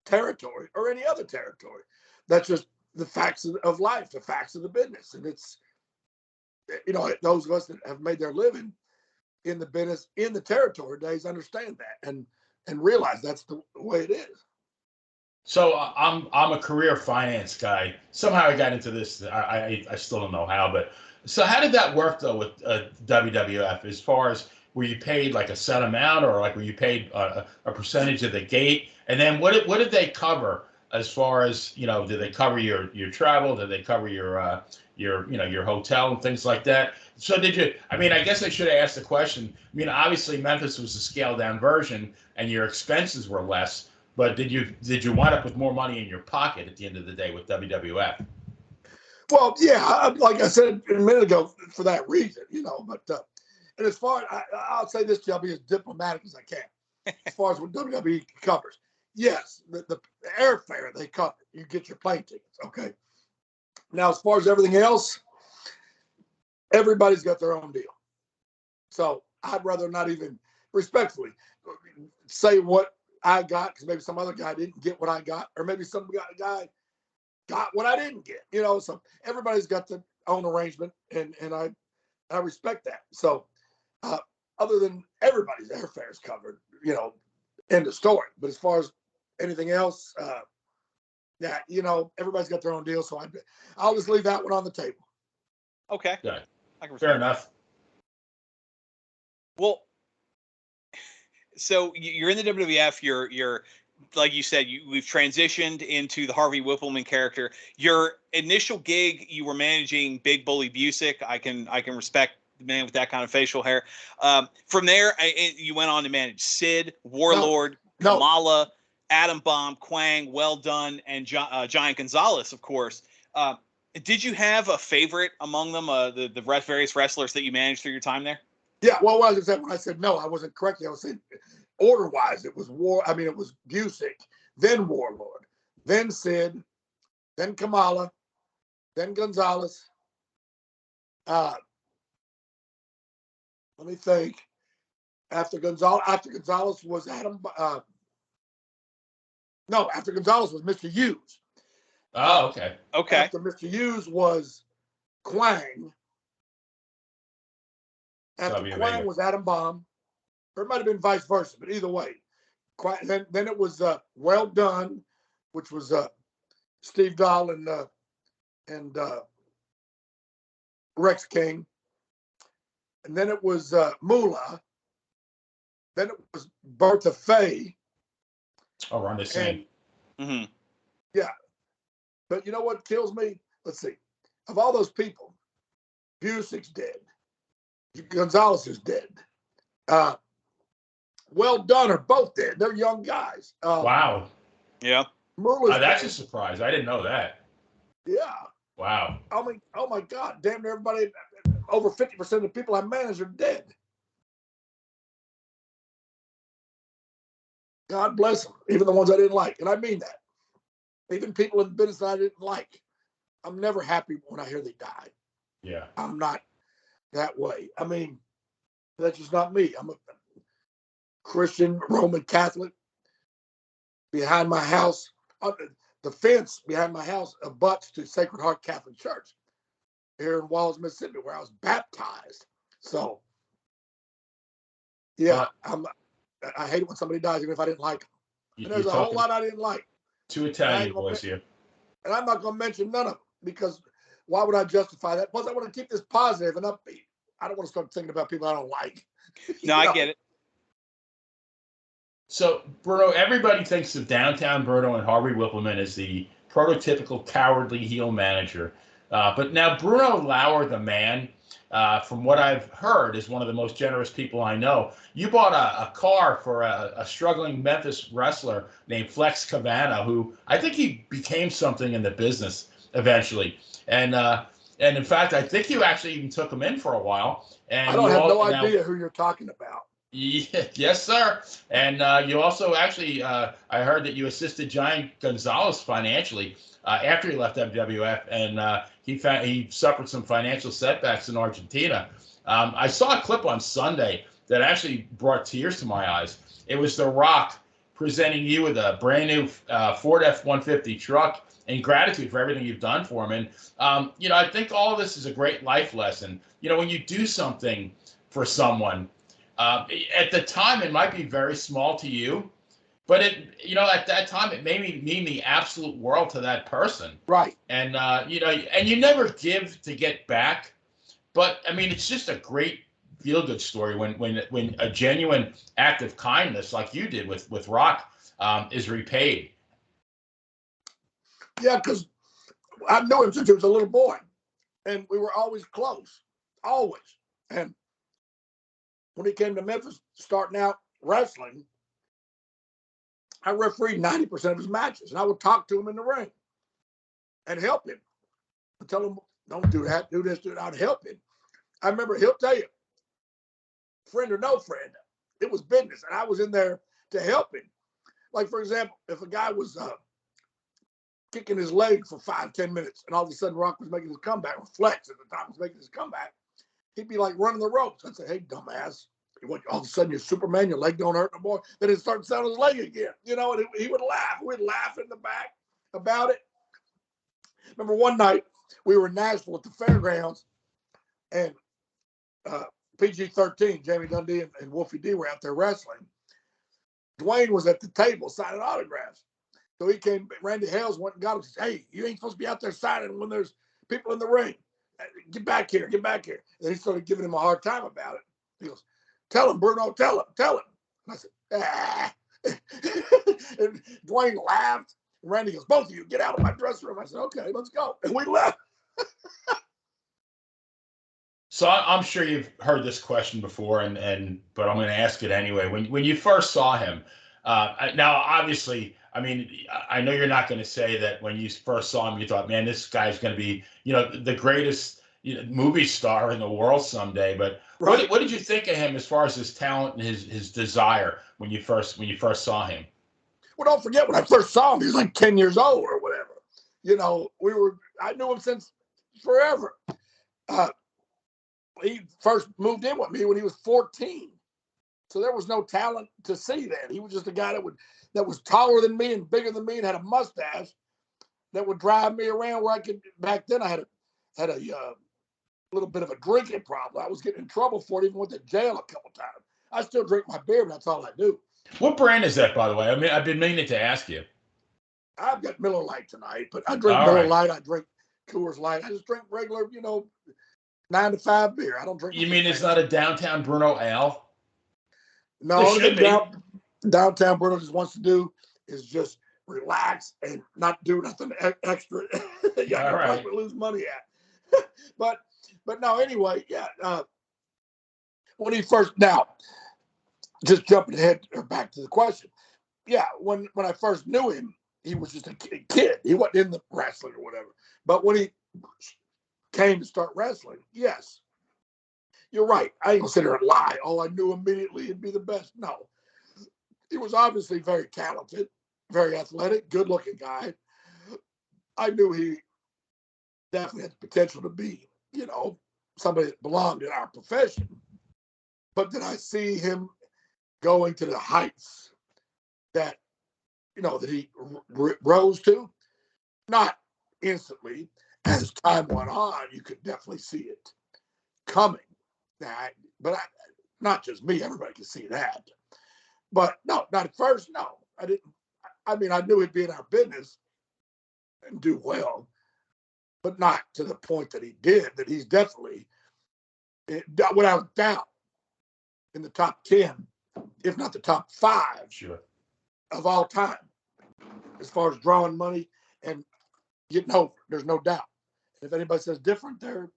territory or any other territory. That's just the facts of life, the facts of the business. And it's, those of us that have made their living in the business, in the territory days, understand that and realize that's the way it is. So I'm a career finance guy. Somehow I got into this. I still don't know how, but so how did that work though with WWF as far as were you paid like a set amount or like were you paid a percentage of the gate? And then what did they cover as far as, did they cover your travel? Did they cover your hotel and things like that? So I guess I should have asked the question. I mean, obviously Memphis was a scaled down version and your expenses were less, but did you wind up with more money in your pocket at the end of the day with WWF? Well, yeah, like I said a minute ago, for that reason, but and as far as I'll say this, I'll be as diplomatic as I can. As far as what WWE covers, yes, the airfare they cover. You get your plane tickets, okay? Now, as far as everything else, everybody's got their own deal. So I'd rather not even respectfully say what I got because maybe some other guy didn't get what I got, or maybe some guy got what I didn't get. So everybody's got their own arrangement, and I respect that. So other than everybody's airfare is covered, end of story. But as far as anything else, everybody's got their own deal. So I'll just leave that one on the table. Okay. Yeah. Fair enough. Well, so you're in the WWF. You're like you said, we've transitioned into the Harvey Whippleman character. Your initial gig, you were managing Big Bully Busick. I can respect the man with that kind of facial hair. From there, you went on to manage Sid, Warlord, Kamala, Adam Bomb, Quang, Well Done, and Giant Gonzalez, of course. Did you have a favorite among them, the various wrestlers that you managed through your time there? Yeah, well, when I said no, I wasn't correct. I was saying order-wise, it was it was Busick, then Warlord, then Sid, then Kamala, then Gonzalez. Let me think. After Gonzalez was Adam. After Gonzalez was Mr. Hughes. Oh, okay. Okay. After Mr. Hughes was Quang. After Quang was Adam Bomb. Or it might have been vice versa, but either way. Then it was Well Done, which was Steve Dahl and Rex King. And then it was Moolah. Then it was Bertha Faye. Oh, Ronda Singh. Mm-hmm. Yeah. But you know what kills me? Let's see. Of all those people, Busick's dead. Gonzalez is dead. Well Done are both dead. They're young guys. Wow. Yeah. That's a surprise. I didn't know that. Yeah. Wow. Oh my God. Damn near everybody. over 50% of the people I manage are dead. God bless them, even the ones I didn't like. And I mean that. Even people in the business that I didn't like. I'm never happy when I hear they died. Yeah. I'm not that way. I mean, that's just not me. I'm a Christian, Roman Catholic. Behind my house, the fence behind my house abuts to Sacred Heart Catholic Church here in Walls, Mississippi, where I was baptized. So, yeah, I hate it when somebody dies, even if I didn't like them. And there's a whole lot I didn't like. Two Italian boys here. And I'm not going to mention none of them because why would I justify that? Plus, I want to keep this positive and upbeat. I don't want to start thinking about people I don't like. No, I get it. So, Bruno, everybody thinks of Downtown Bruno and Harvey Whippleman as the prototypical cowardly heel manager. But now Bruno Lauer, the man, from what I've heard, is one of the most generous people I know. You bought a car for a struggling Memphis wrestler named Flex Cavana, who I think he became something in the business eventually. And in fact, I think you actually even took him in for a while. And I don't have no idea who you're talking about. Yeah, yes, sir. And you also actually, I heard that you assisted Giant Gonzalez financially after he left WWF, and he suffered some financial setbacks in Argentina. I saw a clip on Sunday that actually brought tears to my eyes. It was The Rock presenting you with a brand new Ford F-150 truck in gratitude for everything you've done for him. And, I think all of this is a great life lesson. When you do something for someone, at the time, it might be very small to you, but at that time, it may mean the absolute world to that person. Right. And, and you never give to get back. But, I mean, it's just a great feel-good story when a genuine act of kindness like you did with Rock is repaid. Yeah, because I knew him since he was a little boy, and we were always close, always. And when he came to Memphis, starting out wrestling, I refereed 90% of his matches, and I would talk to him in the ring and help him. I'd tell him, don't do that, do this, do that. I'd help him. I remember he'll tell you, friend or no friend, it was business, and I was in there to help him. Like, for example, if a guy was kicking his leg for 5-10 minutes, and all of a sudden Rock was making his comeback, or Flex at the time was making his comeback, he'd be like running the ropes. I'd say, hey, dumbass. All of a sudden you're Superman, your leg don't hurt no more. Then he'd start sounding his leg again. And he would laugh. We'd laugh in the back about it. Remember one night we were in Nashville at the fairgrounds, and PG-13, Jamie Dundee and Wolfie D were out there wrestling. Dwayne was at the table signing autographs. So he came, Randy Hales went and got him and said, hey, you ain't supposed to be out there signing when there's people in the ring. Get back here, get back here. And he started giving him a hard time about it. He goes, tell him, Bruno, tell him. And I said, ah. And Dwayne laughed. And Randy goes, both of you, get out of my dressing room. I said, okay, let's go. And we left. So I'm sure you've heard this question before, but I'm going to ask it anyway. When you first saw him, now obviously, I mean, I know you're not going to say that when you first saw him, you thought, man, this guy's going to be, the greatest movie star in the world someday. But right. What did you think of him as far as his talent and his desire when you first saw him? Well, don't forget, when I first saw him, he was like 10 years old or whatever. I knew him since forever. He first moved in with me when he was 14. So there was no talent to see then. He was just a guy that was taller than me and bigger than me and had a mustache that would drive me around where back then I had a little bit of a drinking problem. I was getting in trouble for it, even went to jail a couple times. I still drink my beer, but that's all I do. What brand is that, by the way? I mean, I've been meaning to ask you. I've got Miller Lite tonight, but I drink Miller Lite. I drink Coors Light. I just drink regular, 9 to 5 beer. I don't drink. You mean it's not a Downtown Bruno ale? No, Downtown Bruno just wants to do is just relax and not do nothing extra. Yeah, probably lose money at. but no, anyway, yeah. When he first, now, just jumping ahead or back to the question. Yeah, when I first knew him, he was just a kid. He wasn't in the wrestling or whatever. But when he came to start wrestling, yes, you're right. I ain't gonna sit there and lie. Oh, I knew immediately he'd be the best. No, he was obviously very talented, very athletic, good-looking guy. I knew he definitely had the potential to be, somebody that belonged in our profession. But did I see him going to the heights that, that he rose to? Not instantly. As time went on, you could definitely see it coming. But not just me, everybody could see that. But no, not at first, no. I didn't. I mean, I knew he'd be in our business and do well, but not to the point that he did, that he's definitely, without doubt, in the top 10, if not the top 5 Sure. of all time, as far as drawing money and getting over. There's no doubt. If anybody says different, they're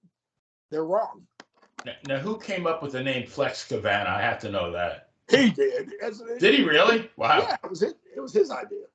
wrong. Now, who came up with the name Flex Cavana? I have to know that. He did. Did he really? Wow. Yeah, it was his idea.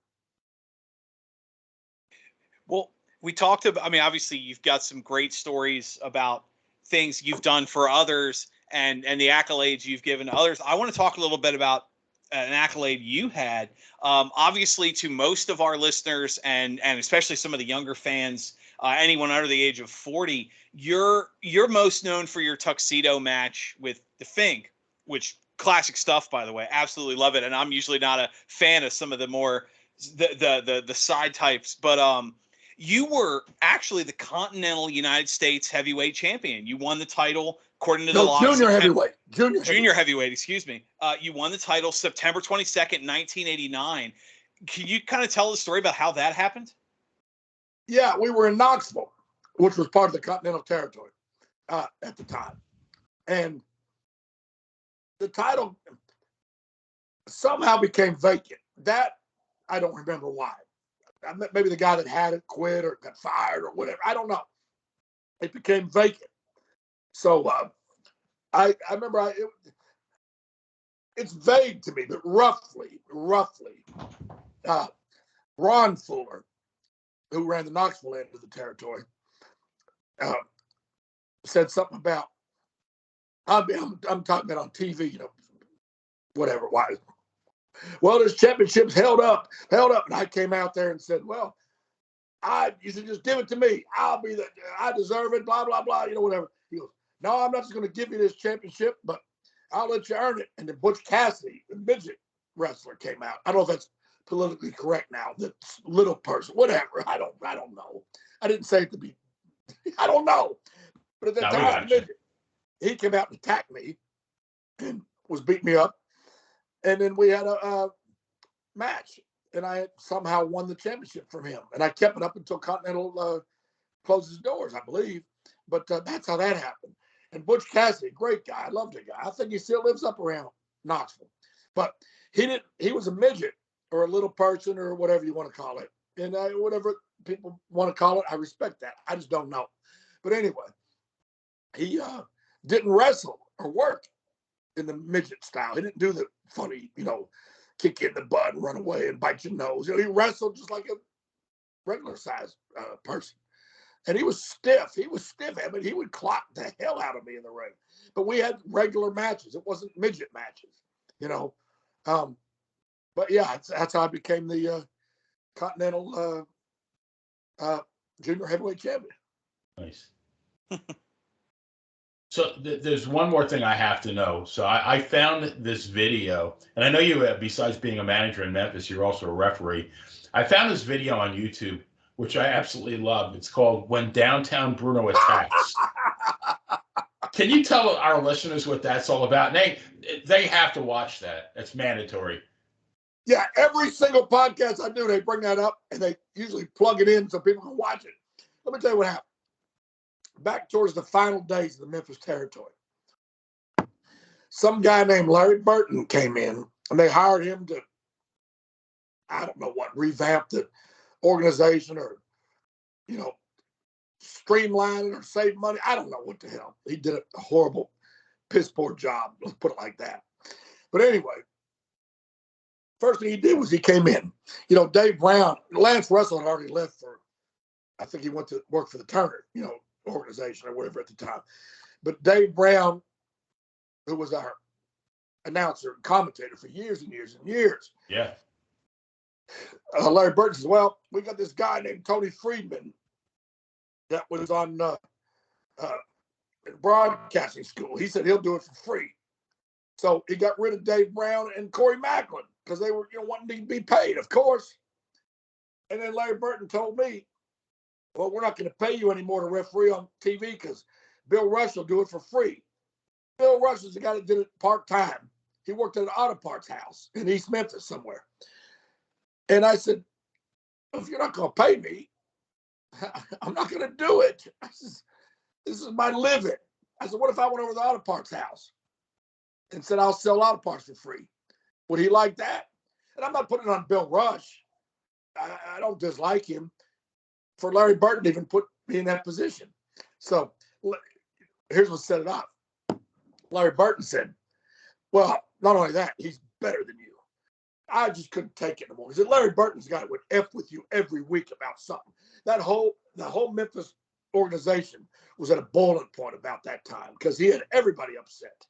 Well, we talked about, I mean, obviously you've got some great stories about things you've done for others and the accolades you've given to others. I want to talk a little bit about an accolade you had. Obviously, to most of our listeners and especially some of the younger fans, anyone under the age of 40, you're most known for your tuxedo match with the Fink, which classic stuff, by the way. Absolutely love it. And I'm usually not a fan of some of the more the side types, but you were actually the Continental United States heavyweight champion. You won the title according to the law. Junior heavyweight. Junior heavyweight, excuse me. You won the title September 22nd, 1989. Can you kind of tell the story about how that happened? Yeah, we were in Knoxville, which was part of the Continental Territory at the time. And the title somehow became vacant. That, I don't remember why. Maybe the guy that had it quit or got fired or whatever. I don't know. It became vacant. So I remember it's vague to me, but roughly, Ron Fuller, who ran the Knoxville end of the territory, said something about, I'm talking about on TV, whatever, why. Well, this championship's held up. And I came out there and said, well, you should just give it to me. I deserve it, blah, blah, blah, whatever. He goes, no, I'm not just going to give you this championship, but I'll let you earn it. And then Butch Cassidy, the midget wrestler, came out. I don't know if that's politically correct now, the little person, whatever. I don't know. I didn't say it to be, I don't know. But at that time, midget, he came out and attacked me and was beating me up. And then we had a match, and I somehow won the championship from him. And I kept it up until Continental closed his doors, I believe. But that's how that happened. And Butch Cassidy, great guy. I loved the guy. I think he still lives up around Knoxville. But he was a midget or a little person or whatever you want to call it. And whatever people want to call it, I respect that. I just don't know. But anyway, he didn't wrestle or work in the midget style. He didn't do the funny, kick you in the butt and run away and bite your nose. He wrestled just like a regular sized person. And he was stiff. I mean, he would clock the hell out of me in the ring. But we had regular matches. It wasn't midget matches, But yeah, that's how I became the Continental Junior Heavyweight Champion. Nice. So there's one more thing I have to know. So I found this video, and I know you, besides being a manager in Memphis, you're also a referee. I found this video on YouTube, which I absolutely love. It's called When Downtown Bruno Attacks. Can you tell our listeners what that's all about? They have to watch that. It's mandatory. Yeah, every single podcast I do, they bring that up, and they usually plug it in so people can watch it. Let me tell you what happened. Back towards the final days of the Memphis territory, some guy named Larry Burton came in, and they hired him to, I don't know what, revamp the organization or, streamline it or save money. I don't know what the hell. He did a horrible, piss poor job. Let's put it like that. But anyway, first thing he did was he came in. Dave Brown, Lance Russell had already left I think he went to work for the Turner, organization or whatever at the time. But Dave Brown who was our announcer and commentator for years and years and years. Yeah. Larry Burton says, well, we got this guy named Tony Friedman that was on broadcasting school. He said he'll do it for free. So he got rid of Dave Brown and Corey Macklin because they were wanting to be paid, of course. And then Larry Burton told me, well, we're not going to pay you anymore to referee on TV because Bill Rush will do it for free. Bill Rush is the guy that did it part-time. He worked at an auto parts house in East Memphis somewhere. And I said, if you're not going to pay me, I'm not going to do it. I said, this is my living. I said, what if I went over to the auto parts house and said, I'll sell auto parts for free? Would he like that? And I'm not putting it on Bill Rush. I don't dislike him. For Larry Burton to even put me in that position. So here's what set it up. Larry Burton said, well, not only that, he's better than you. I just couldn't take it anymore. He said, Larry Burton's the guy that would F with you every week about something. The whole Memphis organization was at a boiling point about that time because he had everybody upset.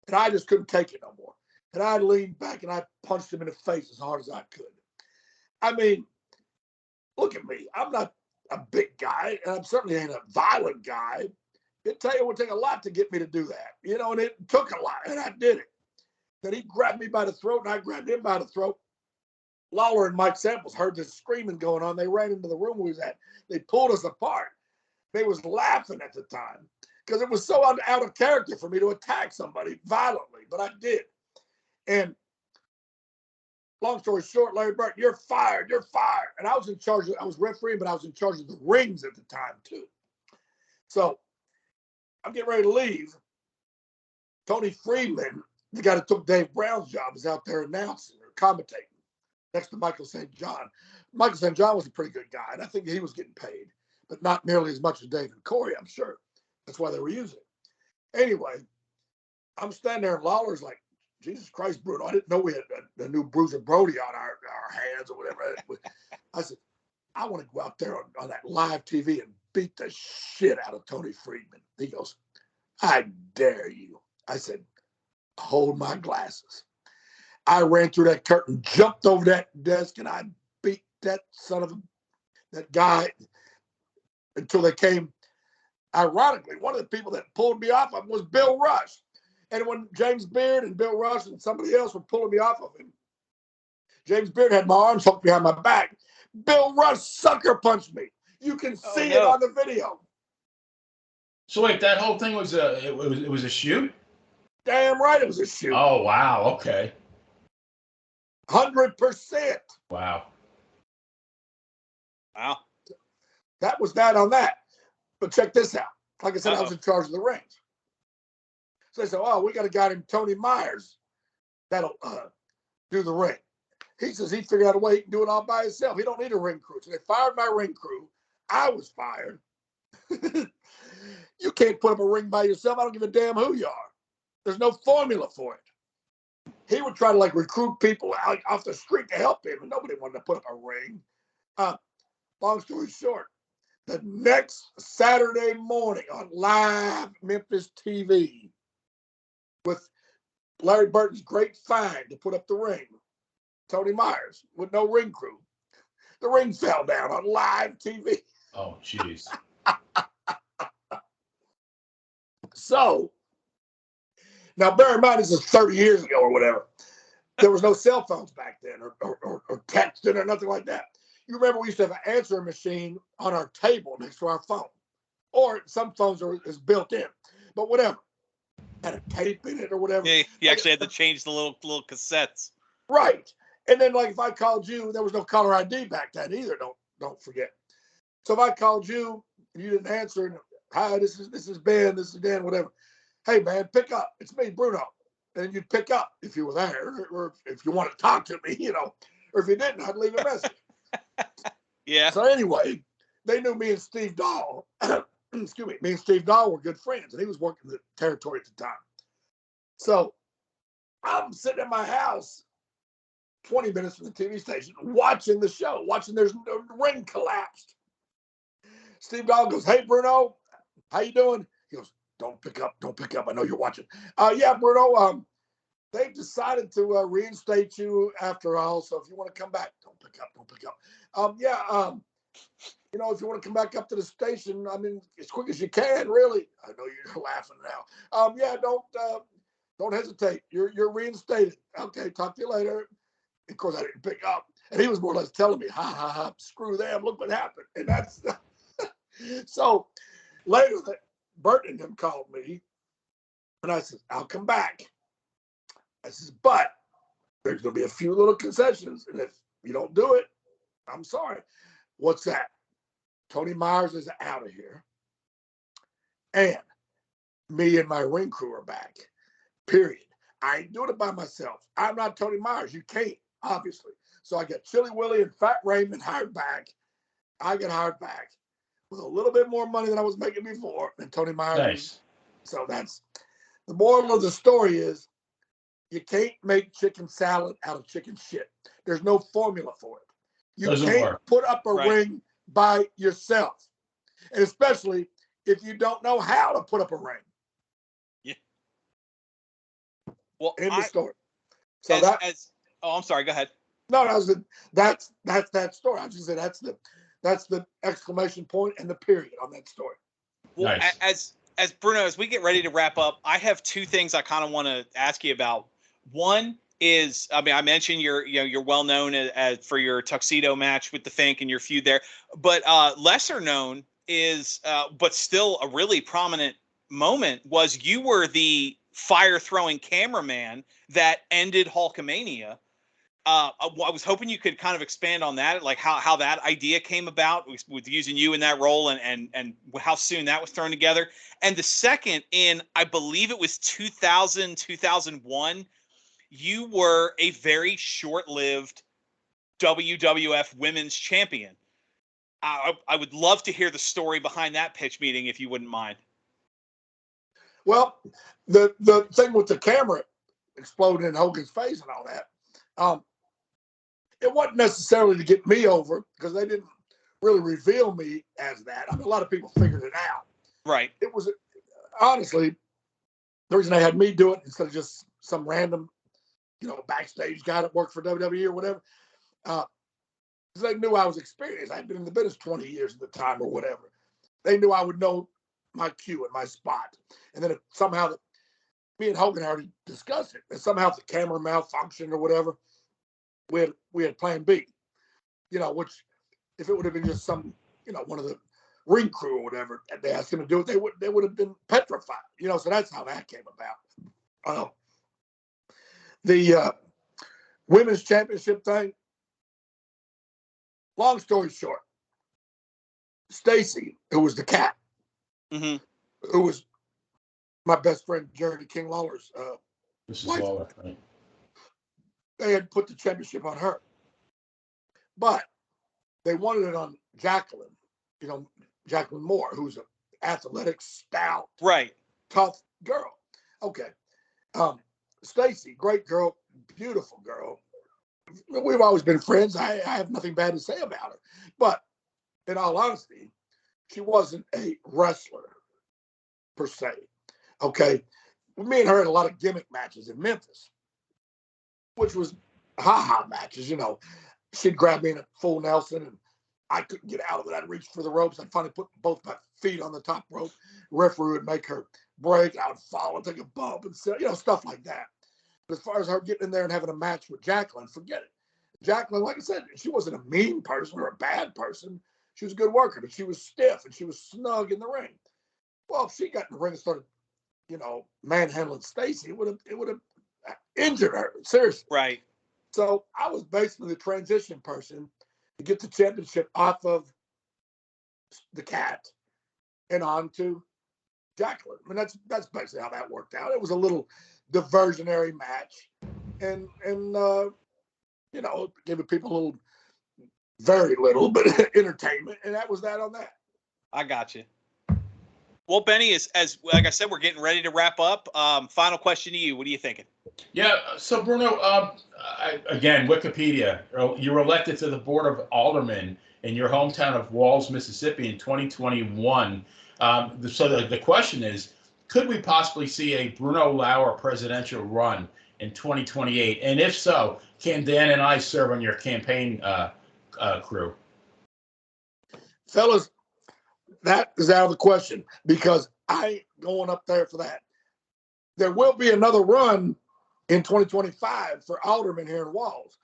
And I just couldn't take it no more. And I leaned back and I punched him in the face as hard as I could. I mean, look at me. I'm not a big guy, and I certainly ain't a violent guy. It would take a lot to get me to do that, and it took a lot, and I did it. Then he grabbed me by the throat, and I grabbed him by the throat. Lawler and Mike Samples heard this screaming going on. They ran into the room we was at. They pulled us apart. They was laughing at the time because it was so out of character for me to attack somebody violently, but I did. And long story short, Larry Burton, you're fired. You're fired. And I was in charge. I was refereeing, but I was in charge of the rings at the time too. So I'm getting ready to leave. Tony Friedman, the guy that took Dave Brown's job, is out there announcing or commentating next to Michael St. John. Michael St. John was a pretty good guy, and I think he was getting paid, but not nearly as much as Dave and Corey, I'm sure. That's why they were using it. Anyway, I'm standing there, and Lawler's like, Jesus Christ, Bruno, I didn't know we had a new Bruiser Brody on our hands or whatever. I said, I want to go out there on that live TV and beat the shit out of Tony Friedman. He goes, I dare you. I said, hold my glasses. I ran through that curtain, jumped over that desk, and I beat that that guy until they came. Ironically, one of the people that pulled me off of him was Bill Rush. And when James Beard and Bill Rush and somebody else were pulling me off of him, James Beard had my arms hooked behind my back. Bill Rush sucker punched me. You can see it on the video. So wait, that whole thing was it was a shoot? Damn right it was a shoot. Oh wow, okay. 100%. Wow. Wow. That was that on that. But check this out. Like I said, I was in charge of the rings. So they said, oh, we got a guy named Tony Myers that'll do the ring. He says he figured out a way he can do it all by himself. He don't need a ring crew. So they fired my ring crew. I was fired. You can't put up a ring by yourself. I don't give a damn who you are. There's no formula for it. He would try to recruit people out off the street to help him, and nobody wanted to put up a ring. Long story short, the next Saturday morning on live Memphis TV, with Larry Burton's great find to put up the ring, Tony Myers with no ring crew, the ring fell down on live TV. Oh, jeez. So, now bear in mind, this is 30 years ago or whatever. There was no cell phones back then or texting or nothing like that. You remember we used to have an answering machine on our table next to our phone. Or some phones is built in. But whatever. Had a tape in it or whatever. Yeah, you actually had to change the little cassettes. Right. And then if I called you, there was no caller ID back then either, don't forget. So if I called you and you didn't answer, and hi, this is Ben, this is Dan, whatever. Hey man, pick up. It's me, Bruno. And you'd pick up if you were there, or if you want to talk to me, or if you didn't, I'd leave a message. Yeah. So anyway, they knew me and Steve Dahl. Excuse me. Me and Steve Dahl were good friends, and he was working the territory at the time. So I'm sitting at my house 20 minutes from the TV station watching the show, watching their ring collapsed. Steve Dahl goes, hey, Bruno, how you doing? He goes, Don't pick up. Don't pick up. I know you're watching. Yeah, Bruno. They've decided to reinstate you after all. So if you want to come back, don't pick up. Don't pick up. You know, if you want to come back up to the station, I mean, as quick as you can, really. I know you're laughing now. Yeah, don't hesitate. You're reinstated. Okay, talk to you later. Of course, I didn't pick up. And he was more or less telling me, ha, ha, ha, screw them. Look what happened. And that's so later, Bert and them called me. And I said, I'll come back. I said, but there's going to be a few little concessions. And if you don't do it, I'm sorry. What's that? Tony Myers is out of here. And me and my ring crew are back. Period. I ain't doing it by myself. I'm not Tony Myers. You can't, obviously. So I got Chili Willie and Fat Raymond hired back. I get hired back with a little bit more money than I was making before. And Tony Myers. Nice. So that's the moral of the story is you can't make chicken salad out of chicken shit. There's no formula for it. You can't put up a ring by yourself. And especially if you don't know how to put up a ring. Yeah. Well, end the story. So I'm sorry, go ahead. No, that's that story. I just said that's the exclamation point and the period on that story. Well, nice. As Bruno, as we get ready to wrap up, I have two things I kind of want to ask you about. One is, I mean, I mentioned you're well known as for your tuxedo match with the Fink and your feud there, but lesser known is, but still a really prominent moment was you were the fire throwing cameraman that ended Hulkamania. I was hoping you could kind of expand on that, like how that idea came about with using you in that role and how soon that was thrown together. And the second, in I believe it was 2000, 2001, you were a very short-lived WWF Women's Champion. I would love to hear the story behind that pitch meeting, if you wouldn't mind. Well, the thing with the camera exploding in Hogan's face and all that, it wasn't necessarily to get me over because they didn't really reveal me as that. I mean, a lot of people figured it out. Right. It was, honestly, the reason they had me do it instead of just some random, backstage guy that worked for WWE or whatever, because they knew I was experienced. I'd been in the business 20 years at the time or whatever. They knew I would know my cue and my spot. And then if somehow me and Hogan already discussed it, and somehow the camera malfunctioned or whatever, we had plan B, which if it would have been just some, one of the ring crew or whatever, and they asked him to do it, they would have been petrified, so that's how that came about. The women's championship thing, long story short, Stacy, who was the cat, mm-hmm. who was my best friend, Jerry King Lawler's wife, Lawler, right? They had put the championship on her. But they wanted it on Jacqueline, Jacqueline Moore, who's an athletic, stout, right, tough girl. Okay. Stacy, great girl, beautiful girl. We've always been friends. I have nothing bad to say about her. But in all honesty, she wasn't a wrestler per se. Okay. Me and her had a lot of gimmick matches in Memphis, which was ha-ha matches, She'd grab me in a full Nelson and I couldn't get out of it. I'd reach for the ropes. I'd finally put both my feet on the top rope. Referee would make her break. I would fall and take a bump and stuff like that. But as far as her getting in there and having a match with Jacqueline, forget it. Jacqueline, like I said, she wasn't a mean person or a bad person. She was a good worker, but she was stiff and she was snug in the ring. Well, if she got in the ring and started, manhandling Stacy, it would have injured her, seriously. Right. So I was basically the transition person to get the championship off of the cat and on to Jacqueline. I mean, that's basically how that worked out. It was a little diversionary match, and giving people a little, very little, but entertainment, and that was that on that. I got you. Well, Benny, as like I said, we're getting ready to wrap up. Final question to you. What are you thinking? Yeah. So, Bruno, again, Wikipedia, you were elected to the Board of Aldermen in your hometown of Walls, Mississippi in 2021. So the question is, could we possibly see a Bruno Lauer presidential run in 2028? And if so, can Dan and I serve on your campaign crew? Fellas, that is out of the question because I ain't going up there for that. There will be another run in 2025 for alderman here in Walls.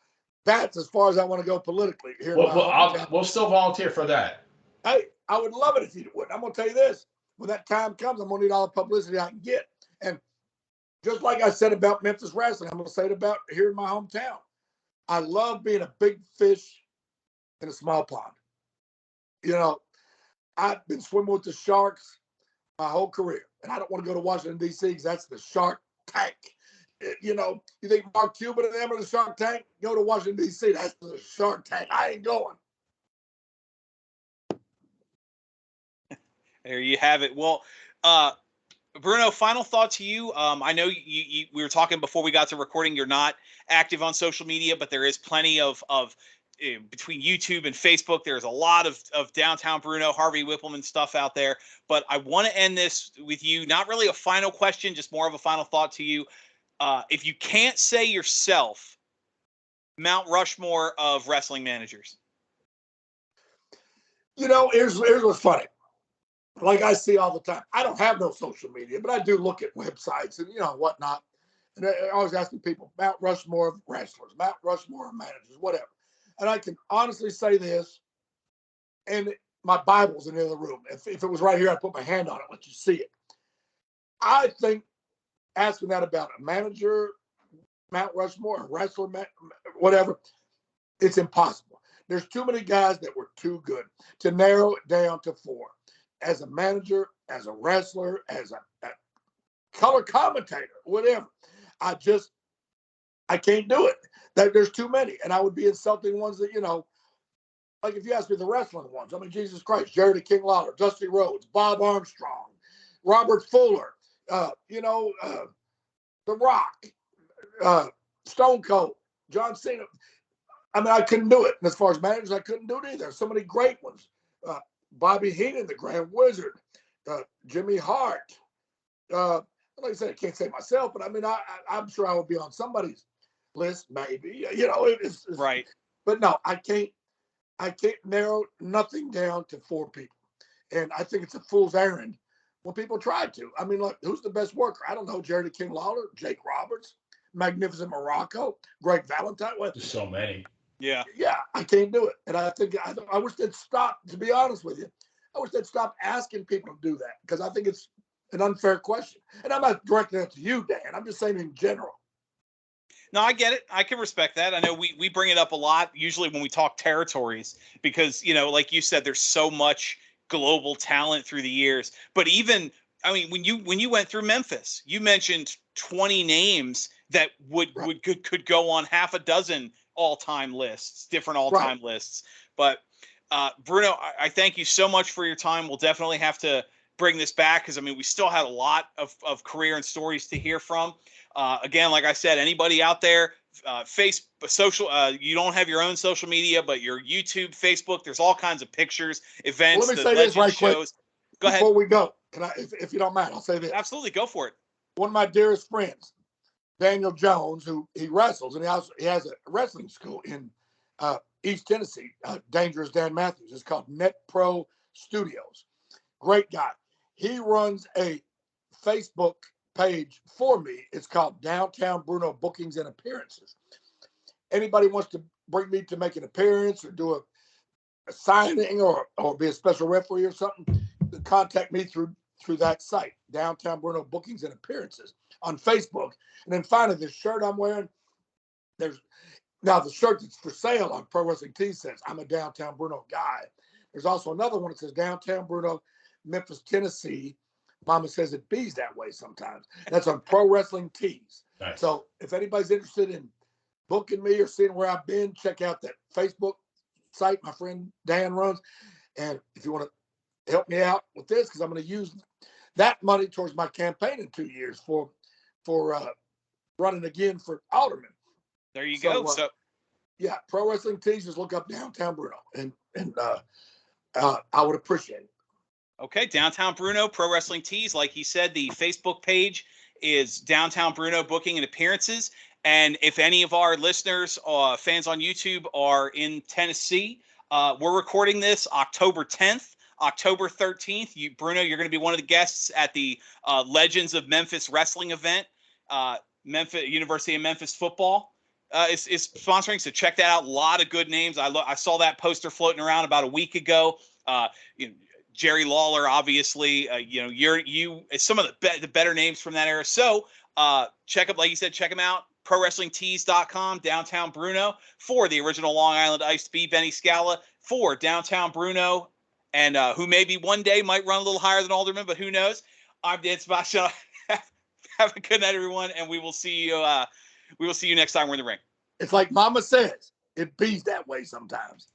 That's as far as I want to go politically here. We'll still volunteer for that. Hey, I would love it if you would. I'm going to tell you this. When that time comes, I'm going to need all the publicity I can get. And just like I said about Memphis wrestling, I'm going to say it about here in my hometown. I love being a big fish in a small pond. You know, I've been swimming with the sharks my whole career. And I don't want to go to Washington, D.C. because that's the shark tank. You know, you think Mark Cuban and them are the shark tank? Go to Washington, D.C. That's the shark tank. I ain't going. There you have it. Well, Bruno, final thought to you. I know we were talking before we got to recording. You're not active on social media, but there is plenty of between YouTube and Facebook. There's a lot of Downtown Bruno, Harvey Whippleman stuff out there. But I want to end this with you. Not really a final question, just more of a final thought to you. If you can't say yourself, Mount Rushmore of wrestling managers. You know, here's what's funny. Like I see all the time. I don't have no social media, but I do look at websites and, you know, whatnot. And I always asking people, Mount Rushmore of wrestlers, Mount Rushmore of managers, whatever. And I can honestly say this, and my Bible's in the other room. If it was right here, I'd put my hand on it, let you see it. I think asking that about a manager, Mount Rushmore, a wrestler, whatever, it's impossible. There's too many guys that were too good to narrow it down to 4. As a manager, as a wrestler, as a color commentator, whatever. I can't do it. There's too many. And I would be insulting ones that, you know, like if you ask me the wrestling ones, I mean, Jesus Christ, Jerry the King Lawler, Dusty Rhodes, Bob Armstrong, Robert Fuller, The Rock, Stone Cold, John Cena. I mean, I couldn't do it. And as far as managers, I couldn't do it either. So many great ones. Bobby Heenan, the Grand Wizard, Jimmy Hart. Like I said, I can't say myself, but I mean, I'm sure I would be on somebody's list, maybe. You know, it's right. But no, I can't narrow nothing down to 4 people. And I think it's a fool's errand when people try to. I mean, look, who's the best worker? I don't know. Jerry the King Lawler, Jake Roberts, Magnificent Morocco, Greg Valentine. Well, There's so many. Yeah. Yeah, I can't do it. And I think I wish they'd stop, to be honest with you. I wish they'd stop asking people to do that because I think it's an unfair question. And I'm not directing it to you, Dan. I'm just saying in general. No, I get it. I can respect that. I know we bring it up a lot, usually when we talk territories, because, you know, like you said, there's so much global talent through the years. But even, I mean, when you went through Memphis, you mentioned 20 names that could go on half a dozen all-time lists, different all-time lists. But Bruno, I thank you so much for your time. We'll definitely have to bring this back because, I mean, we still had a lot of career and stories to hear from. Again, like I said, anybody out there, you don't have your own social media, but your YouTube, Facebook, there's all kinds of pictures, events, Let me say this right quick. Go ahead. Before we go, can I, if you don't mind, I'll say this. Absolutely, go for it. One of my dearest friends, Daniel Jones, who he wrestles, and he has a wrestling school in East Tennessee. Dangerous Dan Matthews. It's called Net Pro Studios. Great guy. He runs a Facebook page for me. It's called Downtown Bruno Bookings and Appearances. Anybody wants to bring me to make an appearance or do a signing or be a special referee or something, contact me through that site, Downtown Bruno Bookings and Appearances on Facebook. And then finally, this shirt I'm wearing, now the shirt that's for sale on Pro Wrestling Tees says, I'm a Downtown Bruno guy. There's also another one that says Downtown Bruno, Memphis, Tennessee. Mama says it bees that way sometimes. That's on Pro Wrestling Tees. Nice. So if anybody's interested in booking me or seeing where I've been, check out that Facebook site my friend Dan runs. And if you want to help me out with this, because I'm going to use that money towards my campaign in 2 years for running again for alderman. There you go. So yeah, Pro Wrestling Tees, just look up Downtown Bruno, and I would appreciate it. Okay, Downtown Bruno, Pro Wrestling Tees. Like he said, the Facebook page is Downtown Bruno Booking and Appearances. And if any of our listeners, fans on YouTube, are in Tennessee, we're recording this October 10th. October 13th, Bruno, you're going to be one of the guests at the Legends of Memphis Wrestling event. Memphis University of Memphis football is sponsoring, so check that out. A lot of good names. I saw that poster floating around about a week ago. You know, Jerry Lawler, obviously, some of the better names from that era. So check up, like you said, check them out. ProWrestlingTees.com, Downtown Bruno, for the original Long Island Iced Bee, Benny Scala, for Downtown Bruno, and who maybe one day might run a little higher than Alderman, but who knows? I'm Dan Sebastian. Have a good night, everyone, and we will see you. We will see you next time we're in the ring. It's like Mama says, it bees that way sometimes.